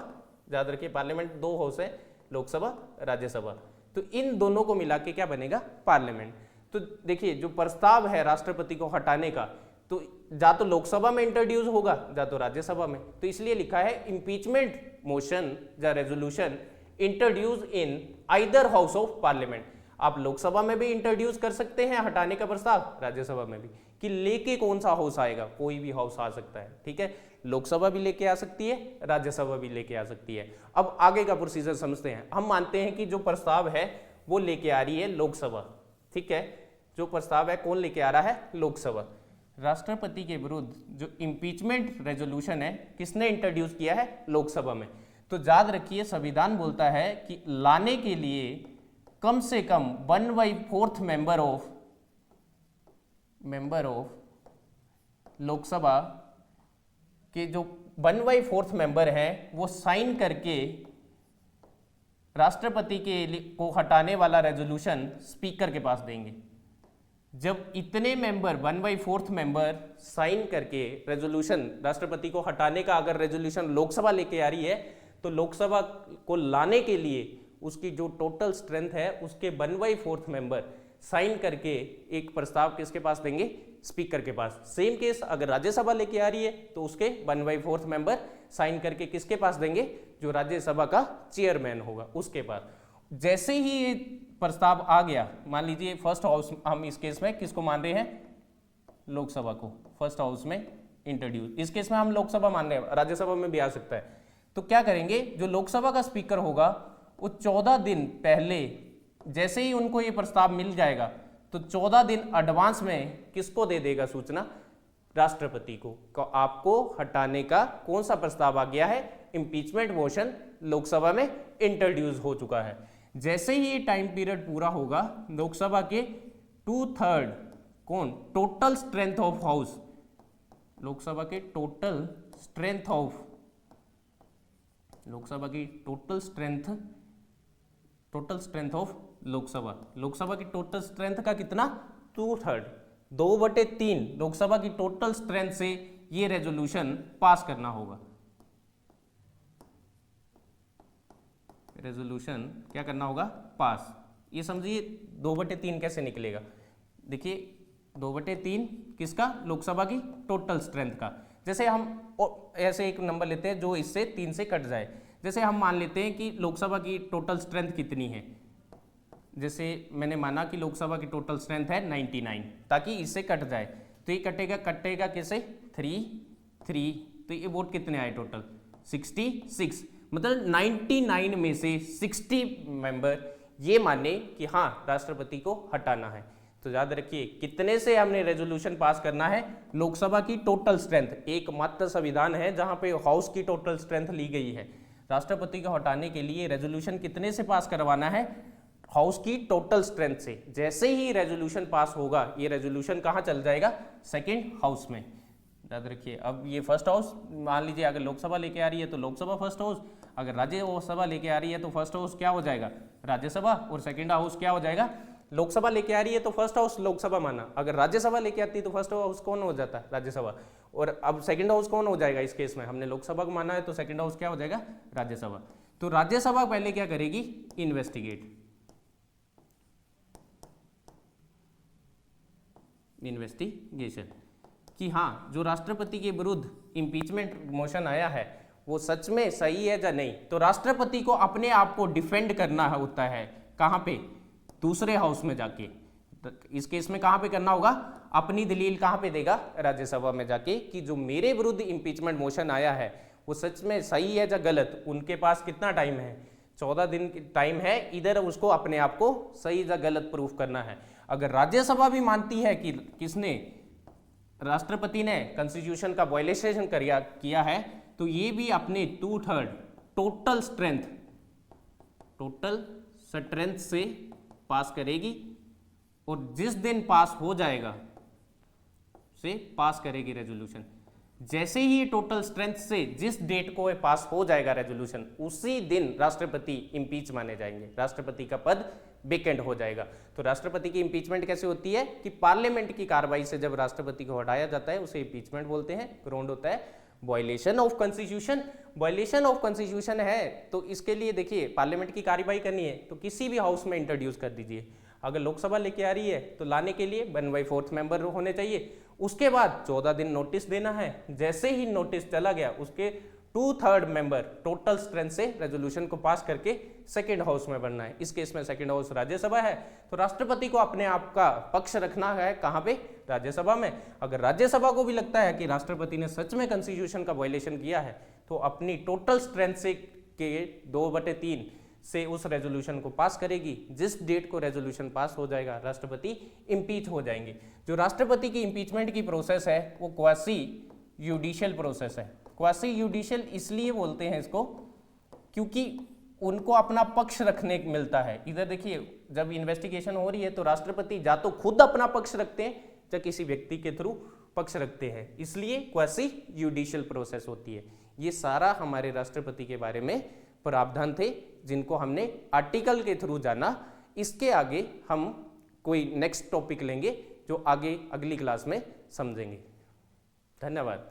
याद रखिए पार्लियामेंट दो हाउस है, लोकसभा, राज्यसभा, तो इन दोनों को मिला के क्या बनेगा? पार्लियामेंट। तो देखिए, जो प्रस्ताव है राष्ट्रपति को हटाने का, तो या तो लोकसभा में इंट्रोड्यूस होगा या तो राज्यसभा में। तो इसलिए लिखा है इम्पीचमेंट मोशन या resolution introduce in either house of parliament. आप लोकसभा में भी इंट्रोड्यूस कर सकते हैं हटाने का प्रस्ताव, राज्यसभा में भी, कि लेके कौन सा हाउस आएगा, कोई भी हाउस आ सकता है, ठीक है। लोकसभा भी लेके आ सकती है, राज्यसभा भी लेके आ सकती है। अब आगे का प्रोसीजर समझते हैं। हम मानते हैं कि जो प्रस्ताव है वो लेके आ रही है लोकसभा, ठीक है। जो प्रस्ताव है कौन लेके आ रहा है? लोकसभा। राष्ट्रपति के विरुद्ध जो इम्पीचमेंट रेजोल्यूशन है किसने इंट्रोड्यूस किया है? लोकसभा में। तो याद रखिए, संविधान बोलता है कि लाने के लिए कम से कम 1/4 मेंबर ऑफ लोकसभा के जो 1/4 मेंबर हैं वो साइन करके राष्ट्रपति को हटाने वाला रेजोल्यूशन स्पीकर के पास देंगे। जब इतने मेंबर 1/4 मेंबर साइन करके रेजोल्यूशन, राष्ट्रपति को हटाने का अगर रेजोल्यूशन लोकसभा लेके आ रही है तो लोकसभा को लाने के लिए उसकी जो टोटल स्ट्रेंथ है उसके 1/4 मेंबर साइन करके एक प्रस्ताव किसके पास देंगे? स्पीकर के पास। सेम केस अगर राज्यसभा लेके आ रही है तो उसके 1/4 मेंबर साइन करके किसके पास देंगे? जो राज्यसभा का चेयरमैन होगा उसके पास। जैसे ही ये प्रस्ताव आ गया, मान लीजिए फर्स्ट हाउस, हम इस केस में किसको मान रहे हैं? लोकसभा को फर्स्ट हाउस में इंट्रोड्यूस। इस केस में हम लोकसभा मान रहे हैं, राज्यसभा में भी आ सकता है। तो क्या करेंगे? जो लोकसभा का स्पीकर होगा वो 14 दिन पहले, जैसे ही उनको ये प्रस्ताव मिल जाएगा तो 14 दिन एडवांस में किसको दे देगा सूचना? राष्ट्रपति को आपको हटाने का कौन सा प्रस्ताव आ गया है? इम्पीचमेंट मोशन लोकसभा में इंट्रोड्यूस हो चुका है। जैसे ही ये टाइम पीरियड पूरा होगा, लोकसभा के 2/3 कौन? Total strength of house, Lok Sabha के टोटल स्ट्रेंथ ऑफ, लोकसभा की total strength of Lok Sabha, Lok Sabha की टोटल स्ट्रेंथ का कितना? 2/3, 2/3 लोकसभा की टोटल स्ट्रेंथ से ये रेजोल्यूशन पास करना होगा। रेजोल्यूशन क्या करना होगा? पास। ये समझिए 2/3 कैसे निकलेगा। देखिए 2/3 किसका? लोकसभा की टोटल स्ट्रेंथ का। जैसे हम ऐसे एक नंबर लेते हैं जो इससे 3 से कट जाए। जैसे हम मान लेते हैं कि लोकसभा की टोटल स्ट्रेंथ कितनी है, जैसे मैंने माना कि लोकसभा की टोटल स्ट्रेंथ है 99, ताकि इससे कट जाए तो ये कटेगा कैसे? 3, तो ये वोट कितने आए टोटल? 66। मतलब 99 में से 60 मेंबर ये माने कि हाँ राष्ट्रपति को हटाना है। तो याद रखिए कितने से हमने रेजोल्यूशन पास करना है? लोकसभा की टोटल स्ट्रेंथ। एकमात्र संविधान है जहां पे हाउस की टोटल स्ट्रेंथ ली गई है। राष्ट्रपति को हटाने के लिए रेजोल्यूशन कितने से पास करवाना है? हाउस की टोटल स्ट्रेंथ से। जैसे ही रेजोल्यूशन पास होगा ये रेजोल्यूशन कहां चल जाएगा? सेकंड हाउस में। याद रखिए, अब ये फर्स्ट हाउस, मान लीजिए अगर लोकसभा लेके आ रही है तो लोकसभा फर्स्ट हाउस, अगर राज्यसभा लेके आ रही है तो फर्स्ट हाउस क्या हो जाएगा? राज्यसभा, और सेकंड हाउस क्या हो जाएगा? लोकसभा लेके आ रही है तो फर्स्ट हाउस लोकसभा माना, अगर राज्यसभा लेके आती है तो फर्स्ट हाउस कौन हो जाता है? राज्यसभा। और अब सेकंड हाउस कौन हो जाएगा? इस केस में हमने लोकसभा को माना है तो सेकंड हाउस क्या हो जाएगा? राज्यसभा। तो राज्यसभा पहले क्या करेगी? इन्वेस्टिगेशन कि हाँ जो राष्ट्रपति के विरुद्ध इम्पीचमेंट मोशन आया है वो सच में सही है या नहीं। तो राष्ट्रपति को अपने आप को डिफेंड करना होता है। कहाँ पे? दूसरे हाउस में जाके। इस केस में कहाँ पे करना होगा? अपनी दलील कहाँ पे देगा? राज्यसभा में जाके, कि जो मेरे विरुद्ध इम्पीचमेंट मोशन आया है वो सच में सही है या गलत। उनके पास कितना टाइम है? 14 दिन की टाइम है, इधर उसको अपने आप को सही या गलत प्रूफ करना है। अगर राज्यसभा भी मानती है कि किसने, राष्ट्रपति ने कॉन्स्टिट्यूशन का वायलेशन किया है, तो ये भी अपने 2/3 टोटल स्ट्रेंथ से पास करेगी, और जिस दिन पास हो जाएगा से पास करेगी रेजोल्यूशन। जैसे ही टोटल स्ट्रेंथ से जिस डेट को पास हो जाएगा रेजोल्यूशन, उसी दिन राष्ट्रपति इंपीच माने जाएंगे, राष्ट्रपति का पद वेकेंट हो जाएगा। तो राष्ट्रपति की इंपीचमेंट कैसे होती है कि पार्लियामेंट की कार्रवाई से जब राष्ट्रपति को हटाया जाता है उसे इंपीचमेंट बोलते हैं। ग्राउंड होता है violation of constitution. Violation of constitution है तो इसके लिए देखिए पार्लियामेंट की कार्रवाई करनी है तो किसी भी हाउस में इंट्रोड्यूस कर दीजिए। अगर लोकसभा लेके आ रही है तो लाने के लिए 1/4 मेंबर होने चाहिए। उसके बाद 14 दिन नोटिस देना है। जैसे ही नोटिस चला गया उसके 2/3 मेंबर टोटल स्ट्रेंथ से रेजोल्यूशन को पास करके सेकेंड हाउस में बनना है। इस केस में सेकेंड हाउस राज्यसभा है, तो राष्ट्रपति को अपने आप का पक्ष रखना है कहां पे, राज्यसभा में। अगर राज्यसभा को भी लगता है कि राष्ट्रपति ने सच में कॉन्स्टिट्यूशन का वायलेशन किया है तो अपनी टोटल स्ट्रेंथ से के 2/3 से उस रेजोल्यूशन को पास करेगी। जिस डेट को रेजोल्यूशन पास हो जाएगा राष्ट्रपति इंपीच हो जाएंगे। जो राष्ट्रपति की इंपीचमेंट की प्रोसेस है वो क्वासी जुडिशियल प्रोसेस है। क्वासी जुडिशियल इसलिए बोलते हैं इसको क्योंकि उनको अपना पक्ष रखने को मिलता है। इधर देखिए जब इन्वेस्टिगेशन हो रही है तो राष्ट्रपति या तो खुद अपना पक्ष रखते हैं या किसी व्यक्ति के थ्रू पक्ष रखते हैं, इसलिए क्वासी जुडिशियल प्रोसेस होती है। ये सारा हमारे राष्ट्रपति के बारे में प्रावधान थे जिनको हमने आर्टिकल के थ्रू जाना। इसके आगे हम कोई नेक्स्ट टॉपिक लेंगे जो आगे अगली क्लास में समझेंगे। धन्यवाद।